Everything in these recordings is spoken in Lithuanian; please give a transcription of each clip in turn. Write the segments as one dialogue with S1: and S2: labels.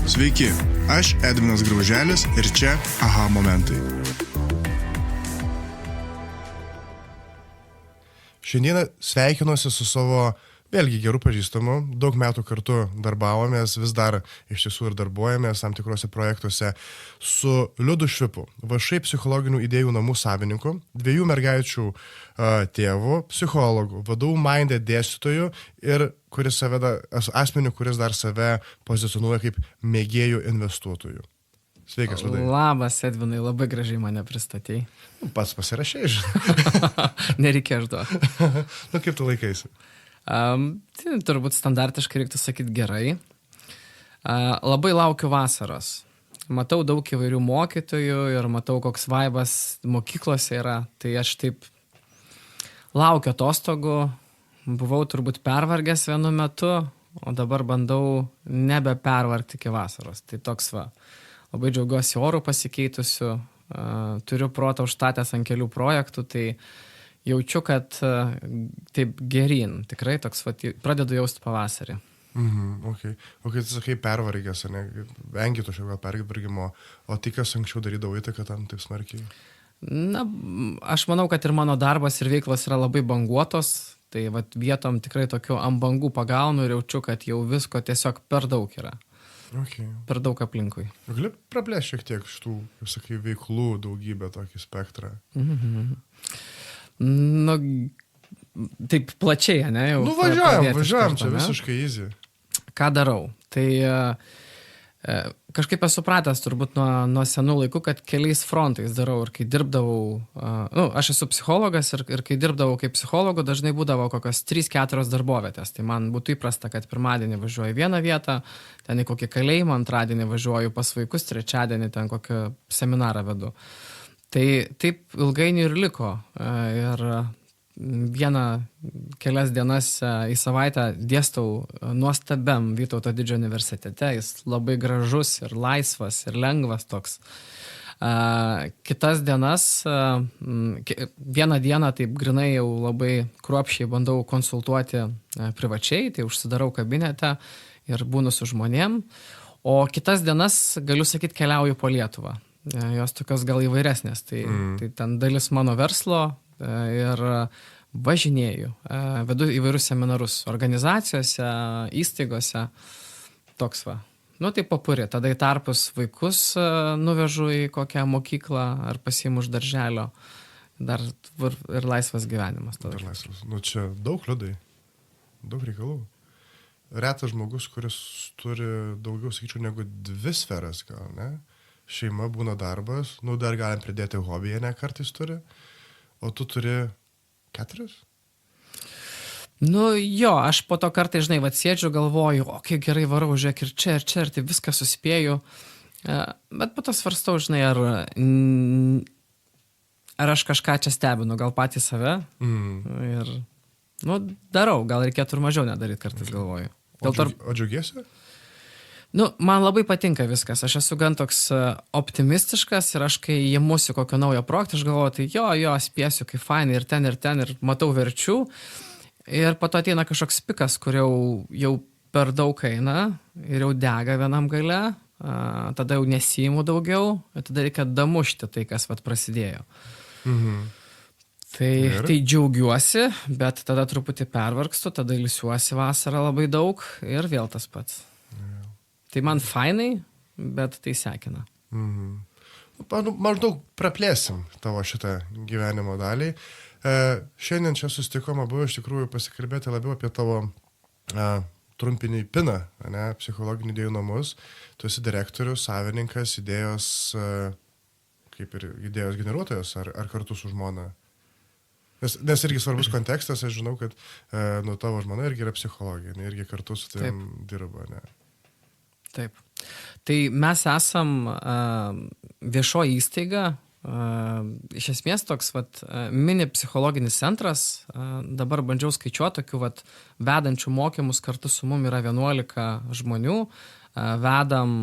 S1: Sveiki, aš Edvinas Grauželis ir čia Aha momentai. Šiandieną sveikinuosi su savo vėlgi gerų pažįstamų, daug metų kartu darbavomės, vis dar iš tiesų ir darbuojamės tam tikrose projektuose su Liudu Švipu, VŠ psichologinių idėjų namų savininku, 2 mergaičių tėvu, psichologu, vadovų Mindė dėstytoju ir asmeniu, kuris dar save pozicionuoja kaip mėgėjų investuotojų. Sveikas, Liudai.
S2: Labas, Edvinai, labai gražiai mane pristatei.
S1: Pats pasirašei, žinai.
S2: Nereikia aš duoti.
S1: Kaip tu laikaisi?
S2: Tai turbūt standartiškai reiktų sakyti gerai. Labai laukiu vasaros. Matau daug įvairių mokytojų ir matau, koks vaibas mokyklose yra. Tai aš taip laukiu atostogų. Buvau turbūt pervargęs vienu metu, o dabar bandau nebepervargti iki vasaros. Tai toks va. Labai džiaugiuosi orų pasikeitusiu. Turiu protą užstatęs ant kelių projektų, tai jaučiu, kad taip geryn, tikrai toks, pradedu jausti pavasarį.
S1: Okay. O kai tu sakai pervargęs, ne, vengi to šio pervargimo, o tai kas anksčiau darydavo įtaką tam taip smarkiai?
S2: Na, aš manau, kad ir mano darbas ir veiklos yra labai banguotos, tai vietom tikrai tokiu ant bangų pagaunu ir jaučiu, kad jau visko tiesiog per daug yra.
S1: Okay.
S2: Per daug aplinkui.
S1: Gali praplėsti šiek tiek šitų, kaip sakai, veiklų daugybę tokį spektrą?
S2: Nu, taip plačiai, ne? Jau
S1: važiuojam, čia visiškai easy.
S2: Ką darau? Tai kažkaip esu pratęs turbūt nuo senų laikų, kad keliais frontais darau ir kai dirbdavau, aš esu psichologas ir kai dirbdavau kaip psichologu, dažnai būdavo kokios 3-4 darbovietės. Tai man būtų įprasta, kad pirmadienį važiuoju į vieną vietą, ten į kokį kalėjimą, antradienį važiuoju pas vaikus, trečiadienį ten kokį seminarą vedu. Tai taip ilgainiui ir liko. Ir kelias dienas į savaitę dėstau nuostabiam Vytauto Didžiojo universitete. Jis labai gražus ir laisvas ir lengvas toks. Kitas dienas, vieną dieną taip grinai jau labai kruopščiai bandau konsultuoti privačiai, tai užsidarau kabinete ir būnu su žmonėm. O kitas dienas, galiu sakyti, keliauju po Lietuvą. Jos tokios gal įvairesnės. Tai ten dalis mano verslo ir važinėju. Vedu įvairius seminarus organizacijose, įstaigose. Toks va. Nu, tai papuri. Tada į tarpus vaikus nuvežu į kokią mokyklą ar pasiimu iš darželio. Dar ir laisvas gyvenimas.
S1: Dar laisvas. Nu, čia daug, Liudai. Daug reikalų. Retas žmogus, kuris turi daugiau, sakyčiau, negu 2 sferas, gal, ne? Šeima būna darbas, dar galim pridėti hobį, ne kartais turi, o tu turi 4?
S2: Nu jo, aš po to kartais, žinai, sėdžiu, galvoju, kiek gerai varau, žiūrėk, ir čia, tai viską suspėju, bet po to svarstau, žinai, ar aš kažką čia stebinu, gal patį save, ir, darau, gal reikėtų ir mažiau nedaryti kartais, galvoju.
S1: O džiaugiesi?
S2: Man labai patinka viskas. Aš esu gan toks optimistiškas ir aš kai įmusiu kokio naujo projektą, aš galvoju, tai jo, spėsiu, kaip fainai ir ten, ir matau verčių. Ir po to ateina kažkoks pikas, kur jau per daug eina ir jau dega vienam gale, tada jau nesiimu daugiau, ir tada reikia damušti tai, kas prasidėjo. Tai džiaugiuosi, bet tada truputį pervargstu, tada ilsiuosi vasarą labai daug ir vėl tas pats. Tai man fainai, bet tai sekina.
S1: Maždaug praplėsim tavo šitą gyvenimo dalį. Šiandien čia susitikome, buvo iš tikrųjų pasikalbėti labiau apie tavo trumpinį PINA, ne, psichologinių idėjų namus. Tu esi direktorius, savininkas, idėjos, kaip ir idėjos generuotojas, ar kartu su žmona? Nes irgi svarbus kontekstas, aš žinau, kad tavo žmona irgi yra psichologija, irgi kartu su tavim dirba, ne?
S2: Taip. Tai mes esam viešoji įstaiga, iš esmės toks mini psichologinis centras. Dabar bandžiau skaičiuoti tokių vedančių mokymus kartu su mum yra 11 žmonių. Vedam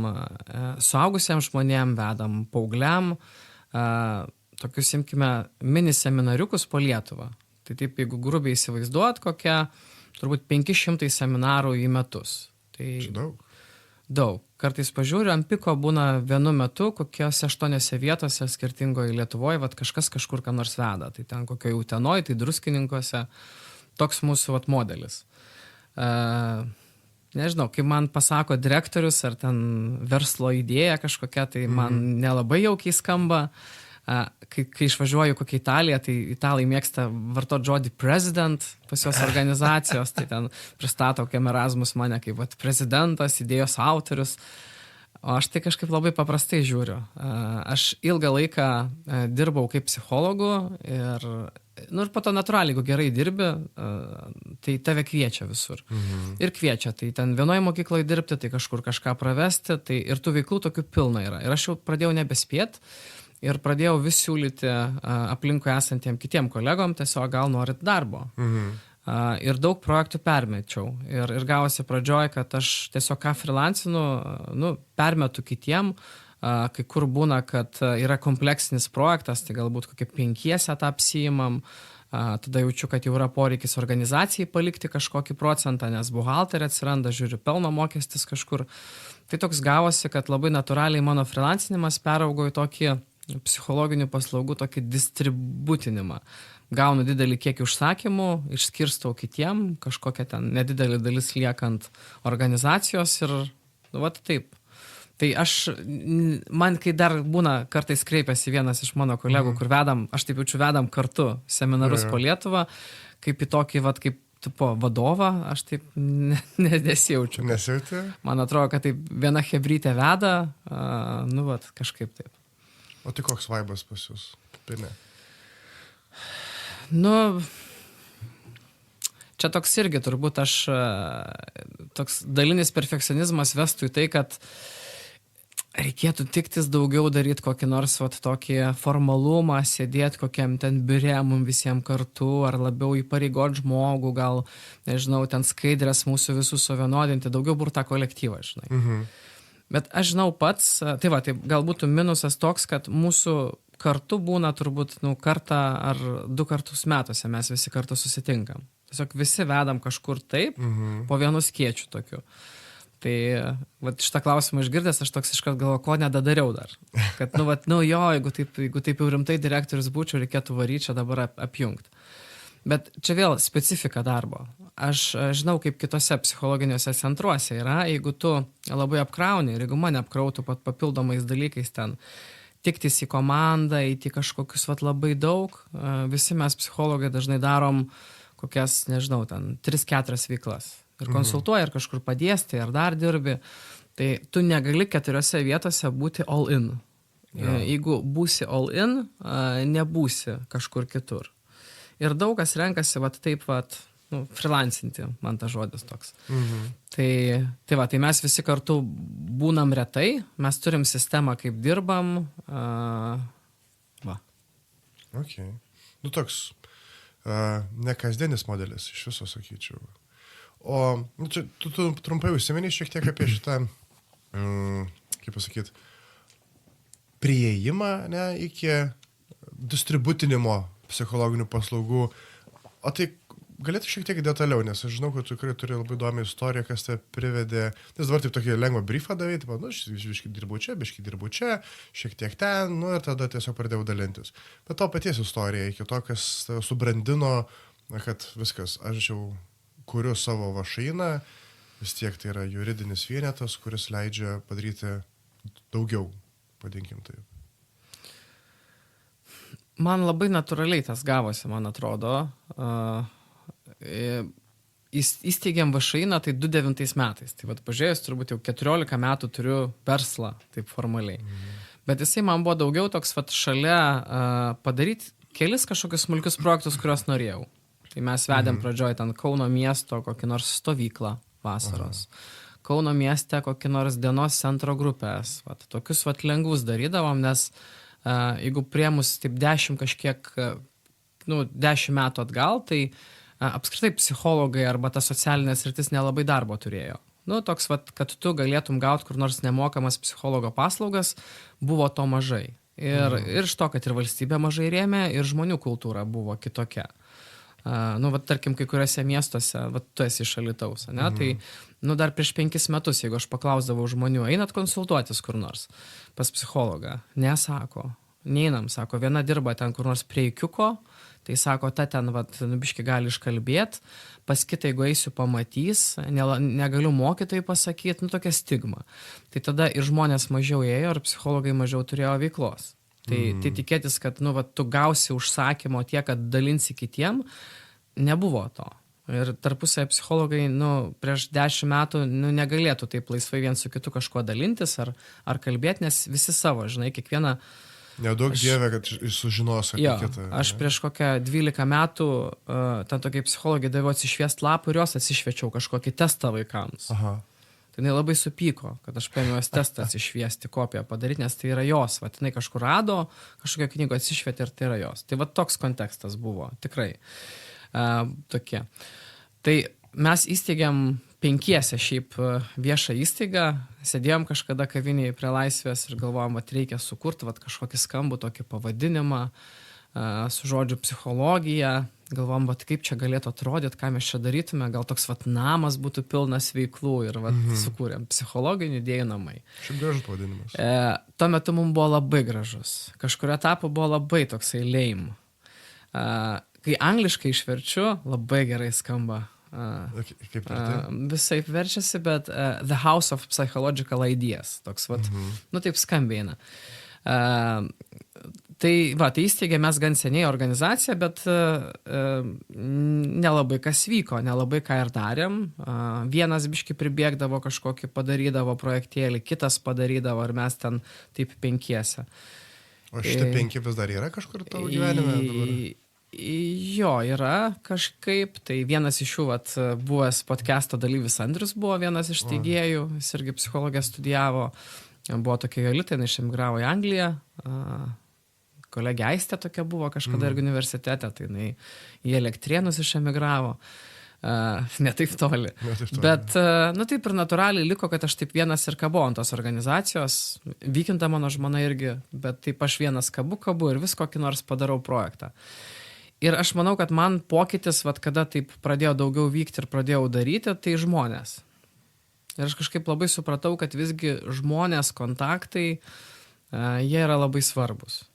S2: suaugusiems žmonėm, vedam paaugliam, tokius, imkime, mini seminariukus po Lietuvą. Tai taip, jeigu grubiai įsivaizduot, turbūt 500 seminarų į metus. Tai
S1: daug.
S2: Daug. Kartais pažiūriu, ant piko būna vienu metu kokiose 8 vietose skirtingoje Lietuvoje, vat kažkas kažkur ką nors veda. Tai ten kokioje Utenoje, tai Druskininkuose. Toks mūsų vat modelis. Nežinau, kai man pasako direktorius ar ten verslo idėja kažkokia, tai man nelabai jaukiai skamba. Kai išvažiuoju kokią Italiją, tai italai mėgsta vartoti žodį president pas jos organizacijos, tai ten pristato kokiam Erasmus mane kaip vat, prezidentas, idėjos autorius. O aš tai kažkaip labai paprastai žiūriu. Aš ilgą laiką dirbau kaip psichologu ir po to natūraliai, jeigu gerai dirbi, tai tave kviečia visur. Ir kviečia, tai ten vienoje mokykloje dirbti, tai kažkur kažką pravesti, tai ir tų veiklų tokių pilna yra. Ir aš jau pradėjau nebespėt ir pradėjau vis siūlyti aplinkui esantiem kitiem kolegom, tiesiog gal norit darbo. Ir daug projektų permečiau. Ir gavosi pradžioj, kad aš tiesiog ką freelancinu, permetu kitiem, kai kur būna, kad yra kompleksinis projektas, tai galbūt kokie 5 tą apsiimam, tada jaučiu, kad jau yra poreikis organizacijai palikti kažkokį procentą, nes buhalterė atsiranda, žiūriu, pelno mokestis kažkur. Tai toks gavosi, kad labai natūraliai mano freelancinimas peraugo į tokį psichologinių paslaugų tokį distributinimą. Gaunu didelį kiekį užsakymų, išskirstau kitiem, kažkokia ten nedidelė dalis liekant organizacijos ir, taip. Tai man kai dar būna, kartais kreipiasi vienas iš mano kolegų, kur aš taip jaučiu, vedam kartu seminarus po Lietuvą, kaip į tokį, kaip tipo vadovą, aš taip nesijaučiu.
S1: Nesijauti?
S2: Man atrodo, kad taip viena hebrytė veda, kažkaip taip.
S1: O tai koks vaibas pas jūs? Pinė.
S2: Čia toks irgi turbūt toks dalinis perfekcionizmas vestų į tai, kad reikėtų tiktis daugiau daryti kokį nors tokį formalumą, sėdėti kokiam ten biure mum visiems kartu, ar labiau įpareigot žmogų, gal, nežinau, ten skaidrės mūsų visus suvienodinti, daugiau burt tą kolektyvą, žinai. Bet aš žinau pats, tai galbūt minusas toks, kad mūsų kartu būna turbūt kartą ar 2 kartus metuose mes visi kartu susitinkam. Tiesiog visi vedam kažkur taip, po vienu skėčiu tokiu. Tai šitą klausimą išgirdęs, aš toks iškart galvoju, ko nedadariau dar. Kad, jeigu taip jau rimtai direktorius būčiau, reikėtų varyti čia dabar apjungti. Bet čia vėl specifika darbo. Aš žinau, kaip kitose psichologiniuose centruose yra, jeigu tu labai apkrauni ir jeigu mane apkrautų papildomais dalykais ten, tiktis į komandą, įti kažkokius labai daug, visi mes psichologai dažnai darom kokias, nežinau, ten 3-4 veiklas. Ir konsultuoji, ir kažkur padėsti, ir dar dirbi. Tai tu negali 4 vietose būti all in. Jeigu būsi all in, nebūsi kažkur kitur. Ir daug kas renkasi taip freelancinti, man tas žodis toks. Tai mes visi kartu būnam retai, mes turim sistemą, kaip dirbam.
S1: Ok. Toks nekasdienis modelis iš viso, sakyčiau. O čia tu trumpai užsiminei šiek tiek apie šitą, kaip pasakyti, prieimą iki distributinimo psichologinių paslaugų. O tai galėtų šiek tiek detaliau, nes aš žinau, kad tu tikrai turi labai įdomią istoriją, kas te privedė. Nes dabar taip tokį lengvą briefą davai, biškį dirbu čia, šiek tiek ten, ir tada tiesiog pradėjau dalintis. Bet to paties istorija, iki to, kas subrandino, kad viskas, aš jau kuriu savo vašainą, vis tiek tai yra juridinis vienetas, kuris leidžia padaryti daugiau, vadinkim taip.
S2: Man labai natūraliai tas gavosi, man atrodo. Įsteigėm vašainą, tai 2009 metais. Tai pažiūrėjus, turbūt jau 14 metų turiu verslą, taip formaliai. Bet jisai man buvo daugiau toks šalia padaryti kelis kažkokius smulkius projektus, kuriuos norėjau. Tai mes vedėm pradžioj ten Kauno miesto kokį nors stovyklą vasaros. Kauno mieste kokį nors dienos centro grupės. Tokius lengvus darydavom, nes jeigu priemus taip 10 metų atgal, tai apskritai psichologai arba ta socialinė sritis nelabai darbo turėjo. Toks, kad tu galėtum gauti kur nors nemokamas psichologo paslaugas, buvo to mažai. Ir iš to, kad ir valstybė mažai rėmė, ir žmonių kultūra buvo kitokia. Tarkim, kai kuriuose miestuose, tu esi iš Alytaus, tai nu dar prieš 5 metus, jeigu aš paklausdavau žmonių, einat konsultuotis kur nors pas psichologą, nesako, neinam, sako, viena dirba ten kur nors prie ikiuko, tai sako, ta ten, vat, biški gali iškalbėti, pas kitą, jeigu eisiu pamatys, negaliu mokytojai pasakyti, nu tokia stigma. Tai tada ir žmonės mažiau ėjo, ir psichologai mažiau turėjo veiklos. Tai tikėtis, kad, nu, vat, tu gausi užsakymo tiek, kad dalinsi kitiem, nebuvo to. Ir tarpusai psichologai, nu, prieš 10 metų, nu, negalėtų taip laisvai vien su kitu kažkuo dalintis ar kalbėti, nes visi savo, žinai, kiekvieną.
S1: Nedaug dievė, kad sužinos apie kitą.
S2: Aš prieš kokią 12 metų ten tokiai psichologijai daviau atsišviest lapų ir jos atsišviečiau kažkokį testą vaikams.
S1: Aha.
S2: Tai jinai labai supyko, kad aš paėmiau jos testą atsišviesti, kopiją padaryti, nes tai yra jos. Vat jinai kažkur rado, kažkokią knygą atsišvietė ir tai yra jos. Tai va toks kontekstas buvo, tikrai. Tokie. Tai mes įsteigėm 5 šiaip viešą įstaigą, sėdėjom kažkada kavinėje prie Laisvės ir galvojom, kad reikia sukurti kažkokį skambų tokį pavadinimą su žodžiu psichologija. Galvojom, kaip čia galėtų atrodyti, ką mes čia darytume, gal toks namas būtų pilnas veiklų ir sukūrėm psichologinių idėjų namai.
S1: Šiaip gražus pavadinimas.
S2: Tuo metu mums buvo labai gražus. Kažkurio etapo buvo labai toksai lame. Kai angliškai išverčiu, labai gerai skamba.
S1: Kaip verti?
S2: Visai verčiasi, bet The House of Psychological Ideas. Toks, nu taip skambėina. Tai įsteigė mes gan seniai organizaciją, bet nelabai kas vyko, nelabai ką ir darėm. Vienas biški pribėgdavo kažkokį, padarydavo projektėlį, kitas padarydavo ir mes ten taip 5.
S1: O šitie 5 vis dar yra kažkur tavo gyvenime dabar?
S2: Jo, yra kažkaip. Tai vienas iš jų, buvęs podcast'o dalyvis Andrius buvo vienas iš steigėjų, jis irgi psichologiją studijavo. Buvo tokia Jolita, jinai išemigravo į Angliją. Kolegė Aistė tokia buvo kažkada irgi universitete, tai jinai į Elektrėnus išemigravo. Ne taip toli. Bet, nu taip ir natūraliai liko, kad aš taip vienas ir kabau ant tos organizacijos. Vykinta mano žmona irgi, bet taip aš vienas kabu ir vis kokį nors padarau projektą. Ir aš manau, kad man pokytis, kada taip pradėjo daugiau vykti ir pradėjau daryti, tai žmonės. Ir aš kažkaip labai supratau, kad visgi žmonės, kontaktai, jie yra labai svarbus.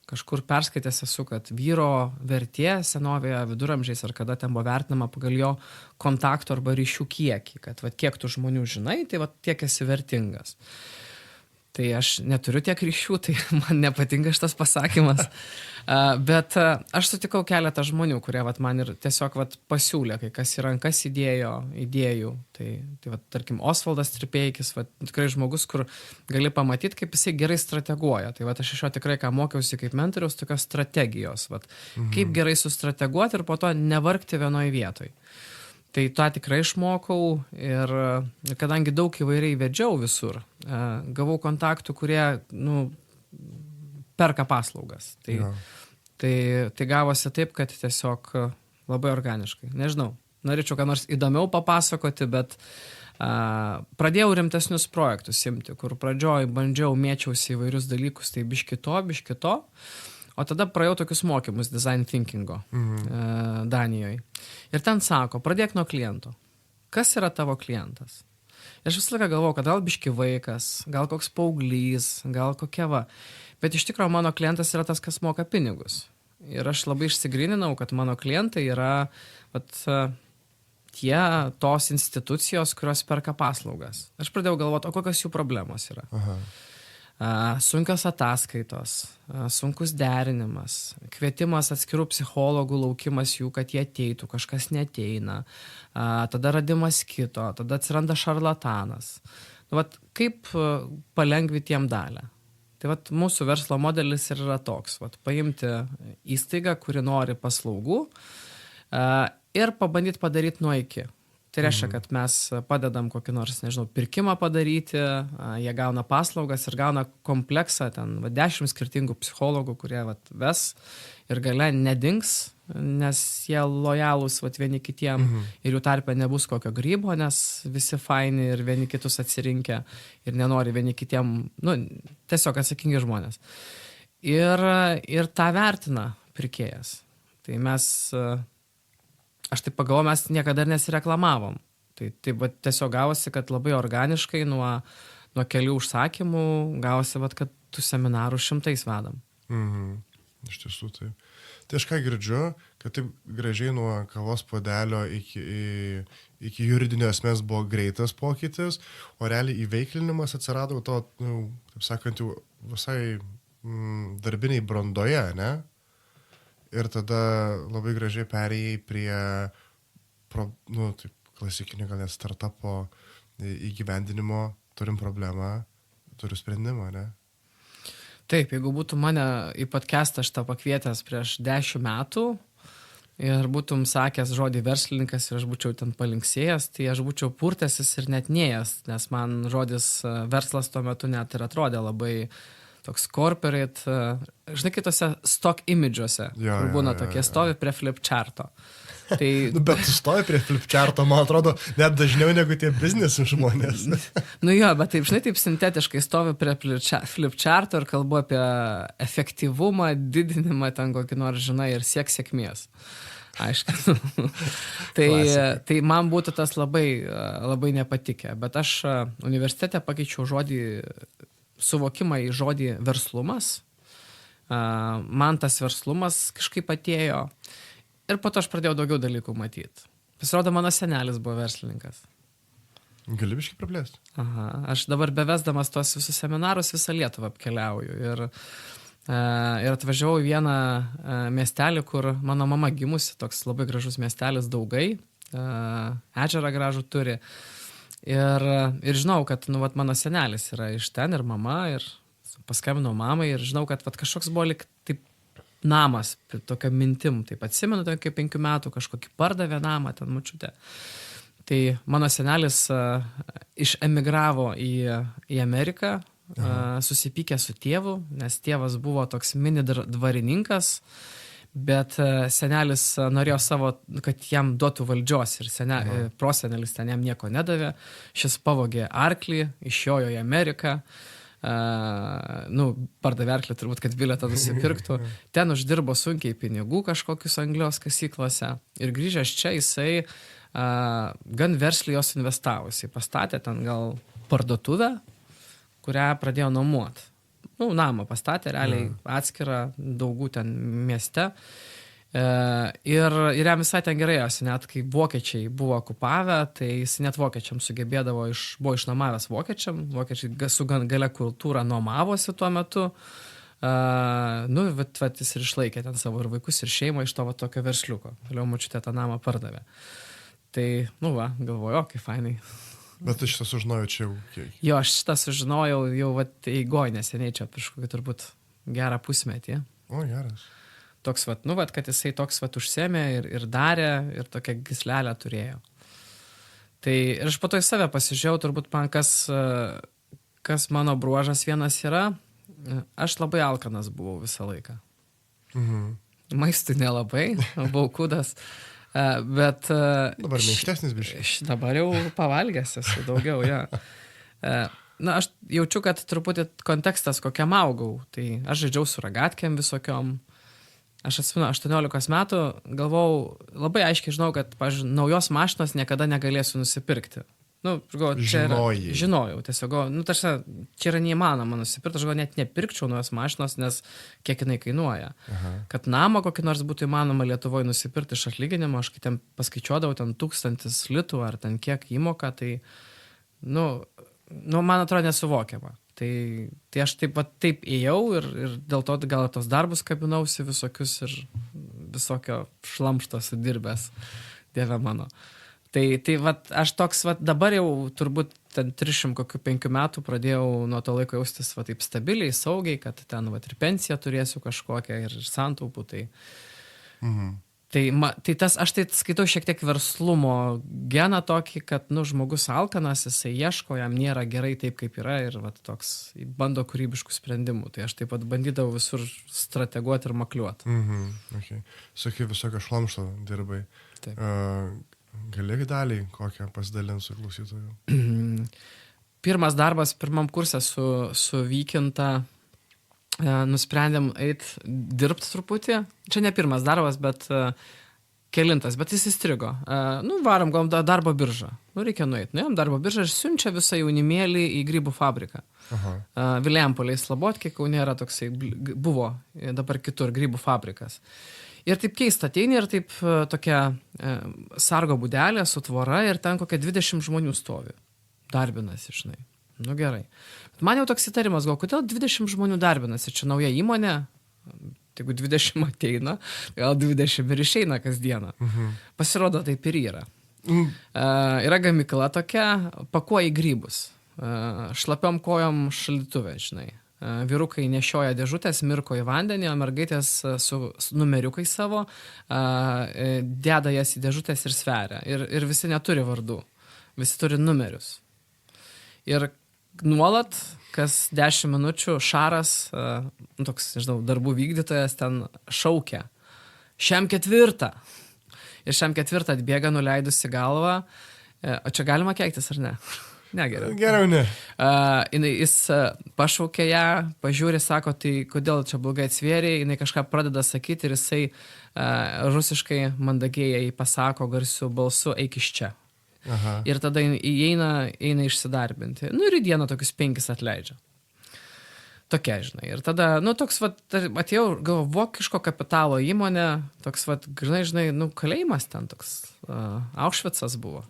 S2: Kažkur perskaitęs esu, kad vyro vertė senovėje viduramžiais ar kada ten buvo vertinama pagal jo kontaktų arba ryšių kiekį, kad kiek tu žmonių žinai, tai tiek esi vertingas. Tai aš neturiu tiek ryšių, tai man nepatinka šitas pasakymas. Bet aš sutikau keletą žmonių, kurie man ir tiesiog pasiūlė, kai kas į rankas idėjų. Tai tarkim, Osvaldas Tripeikis, tikrai žmogus, kur gali pamatyti, kaip jisai gerai strateguoja. Tai aš iš jo tikrai ką mokiausi kaip mentoriaus, tokios strategijos. Kaip gerai sustrateguoti ir po to nevargti vienoj vietoj. Tai tą tikrai išmokau ir kadangi daug įvairiai vedžiau visur, gavau kontaktų, kurie perka paslaugas. Tai gavosi taip, kad tiesiog labai organiškai. Nežinau, norėčiau ką nors įdomiau papasakoti, bet pradėjau rimtesnius projektus imti, kur pradžioj bandžiau, mėčiausi įvairius dalykus, tai biški to. O tada praėjau tokius mokymus design thinkingo Danijoje. Ir ten sako, pradėk nuo kliento. Kas yra tavo klientas? Ir aš visą laiką galvojau, kad gal biški vaikas, gal koks paauglys, gal kokia va. Bet iš tikrųjų mano klientas yra tas, kas moka pinigus. Ir aš labai išsigryninau, kad mano klientai yra tos institucijos, kurios perka paslaugas. Aš pradėjau galvoti, o kokios jų problemos yra.
S1: Aha.
S2: Sunkios ataskaitos, sunkus derinimas, kvietimas atskirų psichologų, laukimas jų, kad jie ateitų, kažkas neateina, tada radimas kito, tada atsiranda šarlatanas. Kaip palengvinti jiem dalią? Tai mūsų verslo modelis ir yra toks, paimti įstaigą, kuri nori paslaugų ir pabandyti padaryti nuo iki. Tai reiškia, kad mes padedam kokį nors, nežinau, pirkimą padaryti, jie gauna paslaugas ir gauna kompleksą, 10 skirtingų psichologų, kurie ves ir gale nedings, nes jie lojalūs vieni kitiem ir jų tarpe nebus kokio grybo, nes visi faini ir vieni kitus atsirinkę ir nenori vieni kitiem, tiesiog atsakingi žmonės. Ir tą vertina pirkėjas. Tai aš taip pagalvoju, mes niekada nesireklamavom. Tai va, tiesiog gavosi, kad labai organiškai nuo kelių užsakymų gavosi, va, kad tų seminarų 100 vedam.
S1: Iš tiesų taip. Tai aš ką girdžiu, kad taip gražiai nuo kavos puodelio iki juridinio asmens buvo greitas pokytis, o realiai įveiklinimas atsirado to, taip sakant, jau visai darbiniai brandoje, ne? Ir tada labai gražiai perėjai prie, taip, klasikinio gal net startupo įgyvendinimo, turim problemą, turiu sprendimą, ne?
S2: Taip, jeigu būtų mane į podcastą šitą pakvietęs prieš 10 metų ir būtum sakęs žodį verslininkas ir aš būčiau ten palinksėjęs, tai aš būčiau purtęsis ir net neėjęs, nes man žodis verslas tuo metu net ir atrodė labai toks corporate, žinai, kitose stock imidžiuose, kur būna tokie stovi prie flipcharto. Tai...
S1: Bet tu stovi prie flipcharto, man atrodo, net dažniau negu tie biznesų žmonės.
S2: Jo, bet taip, žinai, taip sintetiškai stovi prie flipcharto ir kalbu apie efektyvumą, didinimą ten kokį nors, žinai, ir sėkmės. Aišku. Tai man būtų tas labai nepatikę. Bet aš universitete pakeičiau suvokimą į žodį verslumas. Man tas verslumas kažkaip atėjo. Ir po to aš pradėjau daugiau dalykų matyti. Pasirodo, mano senelis buvo verslininkas.
S1: Gali biškai praplėsti?
S2: Aha, aš dabar bevesdamas tuos visus seminarus visą Lietuvą apkeliauju. Ir atvažiavau į vieną miestelį, kur mano mama gimusi, toks labai gražus miestelis Daugai, ežerą gražų turi. Ir žinau, kad mano senelis yra iš ten ir mama, ir paskambinau mamai ir žinau, kad kažkoks buvo lyg taip namas, tokia mintim, taip atsimenu, tai kaip 5 metų kažkokį pardavė namą, ten močiutė. Tai mano senelis išemigravo į Ameriką, susipykė su tėvu, nes tėvas buvo toks mini dvarininkas, bet senelis norėjo kad jam duotų valdžios ir prosenelis ten jam nieko nedavė. Šis pavogė arklį, išjojo į Ameriką, pardavė arklį turbūt, kad bilietą nusipirktų. Ten uždirbo sunkiai pinigų kažkokius Anglijos kasyklose ir grįžęs čia jisai gan versliai jos investavusi. Pastatė ten gal parduotuvę, kurią pradėjo nuomoti. Namą pastatė, realiai atskirą Daugų ten mieste. Ir jam visai ten gerai esi, net kai vokiečiai buvo okupavę, tai jis net vokiečiam sugebėdavo, buvo išnuomavęs vokiečiam, vokiečiai su gan galia kultūra nuomavosi tuo metu. Vat jis ir išlaikė ten savo ir vaikus, ir šeimą iš to tokio versliuko. Vėliau močiutė tą namą pardavė. Tai, galvoju, kaip fainai.
S1: Bet tu šitą sužinojau čia jau kiek?
S2: Jo, aš šitą sužinojau jau eigoj neseniai čia, prieš kokį turbūt gerą pusmetį.
S1: O, geras.
S2: Toks kad jisai toks užsėmė ir darė, ir tokią gyslelę turėjo. Tai ir aš po to į save pasižiūrėjau, turbūt man kas mano bruožas vienas yra, aš labai alkanas buvau visą laiką. Maistui nelabai, buvau kūdas. Bet...
S1: Dabar minkštesnis biškai.
S2: Dabar jau pavalgęs esu daugiau, ja. Aš jaučiu, kad truputį kontekstas kokiam augau. Tai aš žaidžiau su ragatkėm visokiom. Aš atsimenu, 18 metų galvojau, labai aiškiai žinau, kad, pavyzdžiui, naujos mašinos niekada negalėsiu nusipirkti. Žinojau, tiesiog, čia yra neįmanoma nusipirkti, aš net nepirkčiau naujos mašinos, nes kiek jinai kainuoja. Kad namą kokį nors būtų įmanoma Lietuvoje nusipirkti iš atlyginimo, aš kai ten paskaičiuodavau ten 1000 litų ar ten kiek įmoka, tai, man atrodo nesuvokiama. Tai aš taip ėjau ir dėl to gal tos darbus kabinausi visokius ir visokio šlamšto sudirbęs, Dieve mano. Tai aš toks, dabar jau turbūt ten 305 metų pradėjau nuo to laiko jaustis taip stabiliai, saugiai, kad ten ir pensiją turėsiu kažkokią ir santaupų. Tai tas, aš skaitau šiek tiek verslumo geną tokį, kad žmogus alkanas, jisai ieško, jam nėra gerai taip, kaip yra ir toks bando kūrybiškų sprendimų. Tai aš taip pat bandydavau visur strateguoti ir makliuoti.
S1: Okay. Sakai, visokio šlamšto dirbai. Gali daliai kokią pasidalinti su klausytoju?
S2: Pirmas darbas, pirmam kurse su Vykinta, nusprendėm dirbti truputį. Čia ne pirmas darbas, bet kelintas, bet jis įstrigo. Varom gal darbo biržą. Reikia nueiti. Nuėjom darbo biržą ir siunčia visą jaunimėlį į grybų fabriką. Vilijampolėj Slabotkai, Kaune yra toksai, buvo dabar kitur grybų fabrikas. Ir taip keista, ateini ir taip tokia sargo būdelė su tvora ir ten kokia 20 žmonių stovi. Darbinasi, žinai. Gerai. Bet man jau toks įtarimas, gal kodėl 20 žmonių darbinasi, čia nauja įmonė, jeigu 20 ateina, gal 20 ir išeina kasdieną. Pasirodo, taip ir yra. Yra gamykla tokia, pakuoja į grybus. Šlapiom kojom šaldytuvė, žinai. Vyrukai nešioja dėžutės, mirko į vandenį, o mergaitės su numeriukai savo deda jas į dėžutės ir sveria. Ir visi neturi vardų. Visi turi numerius. Ir nuolat, kas 10 minučių, Šaras, toks, nežinau, darbų vykdytojas ten šaukia. Šiam 4. Ir šiam 4 atbėga nuleidusi galvą. O čia galima keiktis, ar ne? Ne, geriau.
S1: Geriau ne.
S2: Jis pašaukė ją, pažiūrė, sako, tai kodėl čia blogai atsvėrė, jinai kažką pradeda sakyti ir jisai rusiškai mandagiai jai pasako garsiu balsu, eik iš čia. Ir tada eina išsidarbinti. Ir į dieną tokius 5 atleidžia. Tokia, žinai. Ir tada, toks, atėjau, galvo, vokiško kapitalo įmonė, toks, žinai, kalėjimas ten toks, Aušvicas buvo.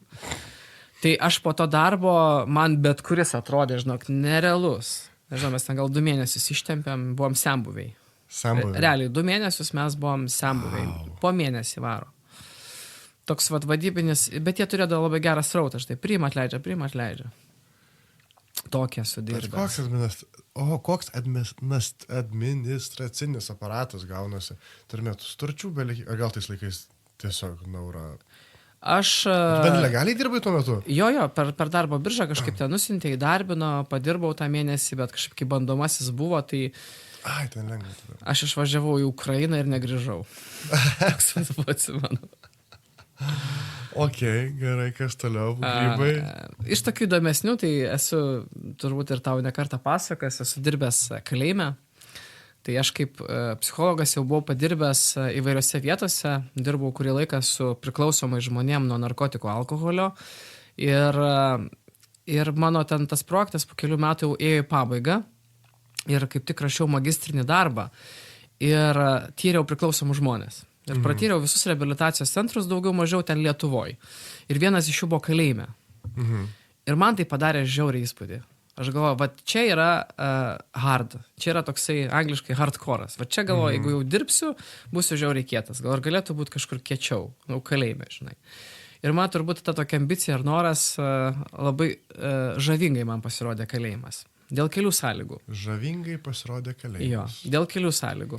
S2: Tai aš po to darbo, man bet kuris atrodė, žinok, nerealus. Nežinau, mes ten gal 2 mėnesius ištempėm, buvom senbuviai. Realiai, 2 mėnesius mes buvom senbuviai. Po mėnesį varo. Toks vadybinis, bet jie turėjo labai gerą srautą, štai priima atleidžia. Tokie sudirbęs.
S1: Koks administracinis aparatas gaunasi. Turime sutarčių, gal tais laikais tiesiog naura. Bet legaliai dirbai tuo metu?
S2: Jo, per darbo biržą kažkaip ten nusintė, įdarbino, padirbau tą mėnesį, bet kažkaip kai bandomasis buvo, tai
S1: ten lengva.
S2: Aš išvažiavau į Ukrainą ir negrįžau. Toks atsimenu.
S1: Gerai, kas toliau, grybai?
S2: Iš tokių įdomesnių, tai esu, turbūt ir tau nekartą pasakojęs, esu dirbęs kalėjime. Tai aš kaip psichologas jau buvau padirbęs įvairiose vietose, dirbau kurį laiką su priklausomai žmonėm nuo narkotikų, alkoholio. Ir mano ten tas projektas po kelių metų jau ėjo į pabaigą. Ir kaip tik rašiau magistrinį darbą. Ir tyriau priklausomų žmonės. Ir pratyriau visus reabilitacijos centrus daugiau mažiau ten Lietuvoj. Ir vienas iš jų buvo kalėjime. Ir man tai padarė žiauriai įspūdį. Aš galvoju, čia yra hard. Čia yra toksai angliškai hardcore'as. Čia galvoju, jeigu jau dirbsiu, būsiu žiauriai kietas. Gal ir galėtų būti kažkur kiečiau, kalėjime, žinai. Ir man turbūt ta tokia ambicija ir noras labai žavingai man pasirodė kalėjimas. Dėl kelių sąlygų.
S1: Žavingai pasirodė kalėjimas.
S2: Jo, dėl kelių sąlygų.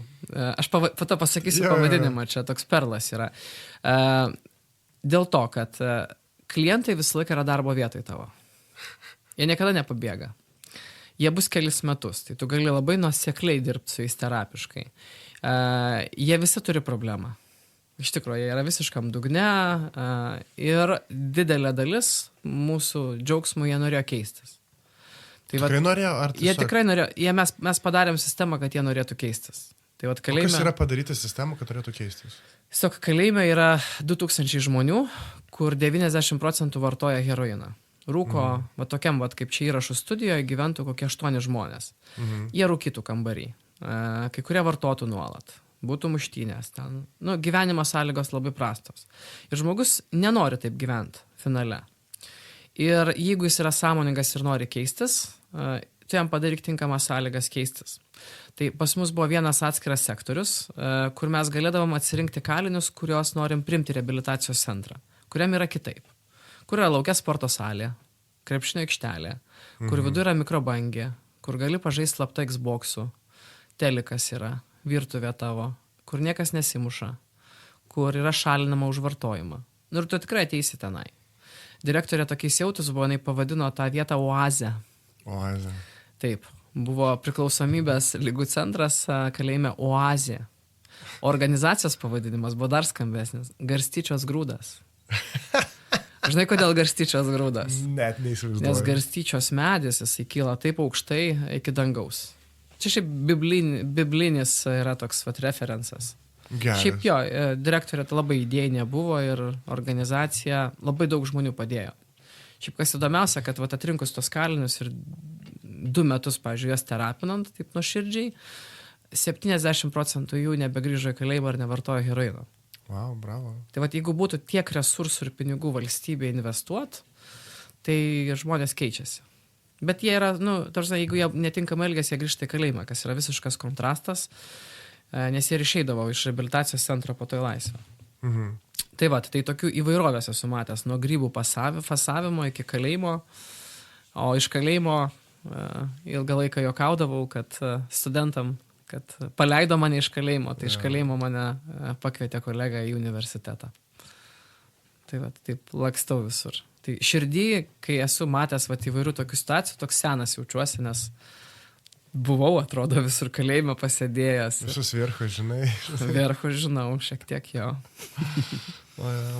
S2: Aš po to pasakysiu pavadinimą, čia toks perlas yra. Dėl to, kad klientai visą laiką yra darbo vietoj tavo. Jie niekada nepabėga. Jie bus kelis metus, tai tu gali labai nuosekliai dirbti su jais terapiškai. Jie visi turi problemą. Iš tikrųjų, jie yra visiškam dugne ir didelė dalis mūsų džiaugsmų jie norėjo keistis.
S1: Tikrai norėjo, ar tiesiog?
S2: Jie tikrai norėjo. Mes padarėm sistemą, kad jie norėtų keistis. Tai kalėjime...
S1: Kas yra padaryti sistemą, kad norėtų keistis?
S2: Tiesiog kalėjime yra 2000 žmonių, kur 90% vartoja heroiną. Rūko, tokiam, kaip čia įrašų studijoje, gyventų kokie 8 žmonės. Jie rūkytų kambarį. Kai kurie vartotų nuolat. Būtų muštynės ten. Gyvenimo sąlygos labai prastos. Ir žmogus nenori taip gyventi finale. Ir jeigu jis yra sąmoningas ir nori keistis, tu jam padaryk tinkamas sąlygas keistis. Tai pas mus buvo vienas atskiras sektorius, kur mes galėdavom atsirinkti kalinius, kuriuos norim priimti reabilitacijos centrą, kuriam yra kitaip. Kur yra laukia sporto salė, krepšinio aikštelė, kur viduje yra mikrobangė, kur gali pažaisti slapta Xbox'u, telikas yra, virtuvė tavo, kur niekas nesimuša, kur yra šalinama už vartojimą. Ir tu tikrai ateisi tenai. Direktorė tokiais jautus buvo, jinai pavadino tą vietą oazę.
S1: Oazė.
S2: Taip, buvo priklausomybės ligų centras kalėjime oazė. Organizacijos pavadinimas buvo dar skambesnis. Garstyčios grūdas. Žinai, kodėl garstyčios grūdas?
S1: Net neįsivaizduoju.
S2: Nes garstyčios medis, jisai kyla taip aukštai iki dangaus. Čia šiaip biblinis yra toks referencas.
S1: Geras.
S2: Šiaip jo, direktorė tai labai idėjinė buvo ir organizacija labai daug žmonių padėjo. Šiaip kas įdomiausia, kad vat, atrinkus tos kalinius ir 2 metus, pavyzdžiui, jas terapinant taip nuoširdžiai, 70% jų nebegrįžo į kalėjimą ar nevartojo heroino.
S1: Wow, bravo.
S2: Tai vat, jeigu būtų tiek resursų ir pinigų valstybė investuot, tai žmonės keičiasi. Bet jie yra, tarsi, jeigu jie netinkamai elgiasi, jie grįžta į kalėjimą, kas yra visiškas kontrastas, nes jie ir išeidavo iš rehabilitacijos centro po to į laisvę. Tai va, tai tokių įvairovės esu matęs, nuo grybų fasavimo iki kalėjimo, o iš kalėjimo ilgą laiką juokaudavau, kad studentam, kad paleido mane iš kalėjimo, tai iš kalėjimo mane pakvietė kolega į universitetą. Tai va, taip lakstau visur. Tai širdį, kai esu matęs va, įvairių tokių situacijų, toks senas jaučiuosi, nes buvau, atrodo, visur kalėjime pasėdėjęs.
S1: Visus verchus, žinai.
S2: Verchus žinau, šiek tiek jo.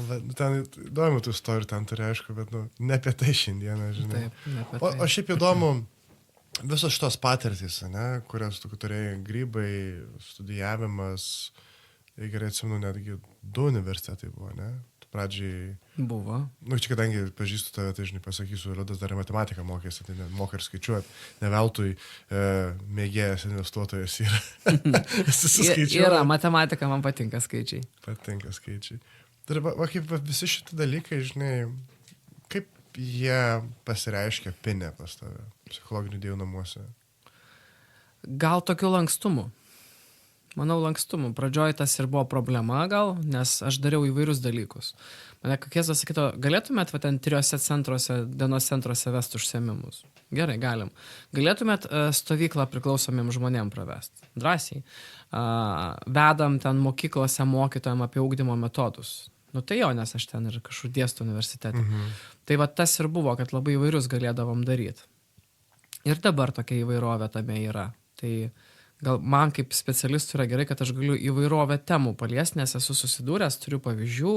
S1: Bet ten įdomu tų istorijų, ten turi aišku, bet ne apie tai šiandieną, žinai.
S2: Taip, ne apie tai.
S1: O šiaip įdomu, visos šitos patirtys, ne, kurias tu turėjai, grybai, studijavimas, gerai atsimenu, netgi 2 universitetai buvo, ne? Pradžiai...
S2: Buvo.
S1: Čia kadangi pažįstu tave, tai žinai, pasakysiu, Liudas dar matematiką mokėsi, tai moka ir skaičiuoti. Ne veltui mėgėjas investuotojas yra.
S2: Yra, matematika man patinka skaičiai.
S1: Patinka skaičiai. Tai va kaip visi šitie dalykai, žinai, kaip jie pasireiškia pinė pas tave, psichologinių idėjų namuose?
S2: Gal tokiu lankstumu. Manau, lankstumu. Pradžioj tas ir buvo problema gal, nes aš dariau įvairius dalykus. Mane kokiesas sakyto, galėtumėt va, ten 3 centruose, dienos centruose vesti užsiėmimus? Gerai, galim. Galėtumėt stovyklą priklausomiem žmonėm pravesti? Drąsiai. Vedam ten mokyklose mokytojam apie ugdymo metodus. Tai jo, nes aš ten ir kažkur dėstu universitete. Tai va tas ir buvo, kad labai įvairius galėdavom daryti. Ir dabar tokia įvairovė tame yra. Tai gal man kaip specialistui yra gerai, kad aš galiu įvairovę temų paliesti, nes esu susidūręs, turiu pavyzdžių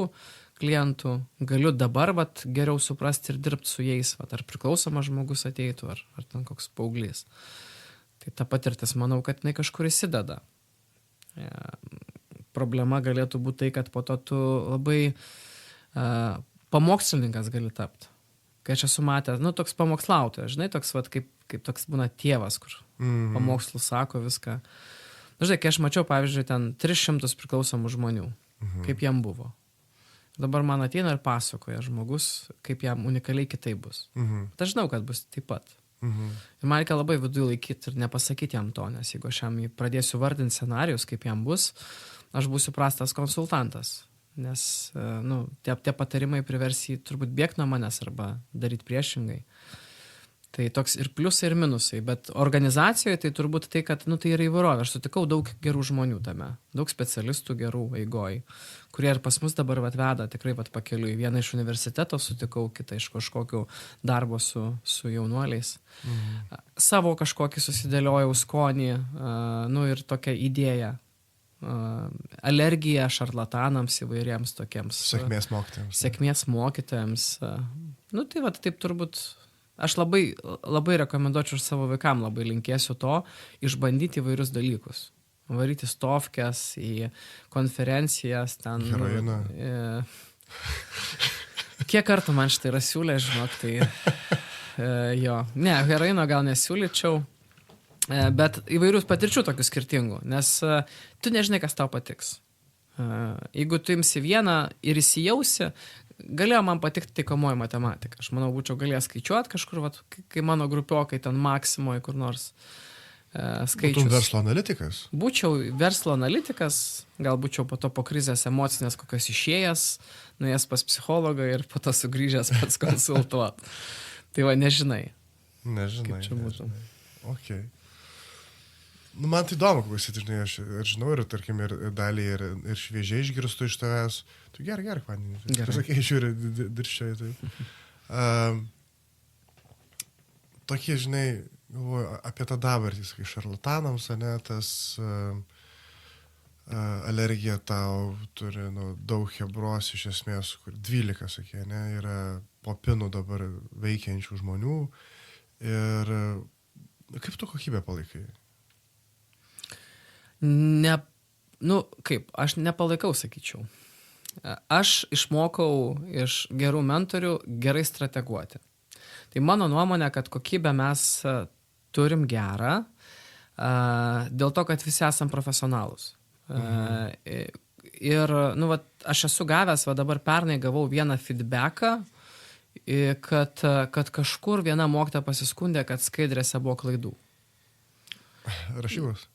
S2: klientų, galiu dabar vat, geriau suprasti ir dirbti su jais, vat, ar priklausomas žmogus ateitų, ar ten koks paauglys. Tai ta patirtis, manau, kad jinai kažkur įsideda. Problema galėtų būti tai, kad po to tu labai pamokslininkas gali tapti. Kai aš esu matęs, toks pamokslautojas, žinai, toks vat, kaip toks būna tėvas, kur pamokslų sako viską. Žinai, kai aš mačiau, pavyzdžiui, ten 300 priklausomų žmonių, kaip jam buvo. Dabar man ateina ir pasakoja žmogus, kaip jam unikaliai kitaip bus. Bet aš žinau, kad bus taip pat. Ir man reikia labai viduje laikyti ir nepasakyti jam to, nes jeigu aš jam pradėsiu vardinti scenarijus, kaip jam bus, aš būsiu prastas konsultantas. Nes tie patarimai privers jį turbūt bėgti nuo manęs arba daryti priešingai. Tai toks ir pliusai, ir minusai. Bet organizacijoje tai turbūt tai, kad tai yra įvairovė. Aš sutikau daug gerų žmonių tame. Daug specialistų gerų eigoj, kurie ir pas mus dabar veda tikrai pakeliui. Vieną iš universiteto sutikau, kitą iš kažkokių darbo su jaunuoliais. Savo kažkokį susidėliojau skonį, ir tokią idėją. Alergija šarlatanams įvairiems tokiems.
S1: Sėkmės mokytojams.
S2: Sėkmės mokytojams. Tai va, taip turbūt aš labai, labai rekomenduočiau savo vaikam, labai linkėsiu to, išbandyti įvairius dalykus. Varyti stovkes į konferencijas. Ten,
S1: heroiną.
S2: Kiek kartų man štai yra siūlę, žinok, tai jo. Ne, heroino gal nesiūlyčiau. Bet įvairių patirčių tokių skirtingų, nes tu nežinai, kas tau patiks. Jeigu tu imsi vieną ir įsijausi, galėjo man patikti taikomoji matematika. Aš manau, būčiau galėjęs skaičiuoti kažkur, kai mano grupiokai ten Maksimoje kur nors skaičius.
S1: Būtum verslo analitikas?
S2: Būčiau verslo analitikas, gal būčiau po to po krizės emocinės kokios išėjęs, nuėjęs pas psichologą ir po to sugrįžęs pats konsultuot. Tai va, nežinai.
S1: Nežinai.
S2: Kaip čia būtų.
S1: Okay. Man tai įdomu, klausyti, žinai, aš žinau ir, tarkim, ir dalį, ir šviežiai išgirstu iš tavęs. Tu gerai, vandenį. Pasakai, žiūri, dirščiai. Tai. Tokie, žinai, galvoju, apie tą dabartį, sakai, šarlatanams, ne, tas alergija tau turi daug hebros iš esmės, kur 12, sakė, ne, yra po pinų dabar veikiančių žmonių. Ir kaip tu kokybę palaikai?
S2: kaip, aš nepalaikau, sakyčiau. Aš išmokau iš gerų mentorių gerai strateguoti. Tai mano nuomonė, kad kokybę mes turim gerą, dėl to, kad visi esam profesionalus. Ir, aš esu gavęs, dabar pernai gavau vieną feedbacką, kad kažkur viena mokytoja pasiskundė, kad skaidrėse buvo klaidų.
S1: Rašybos?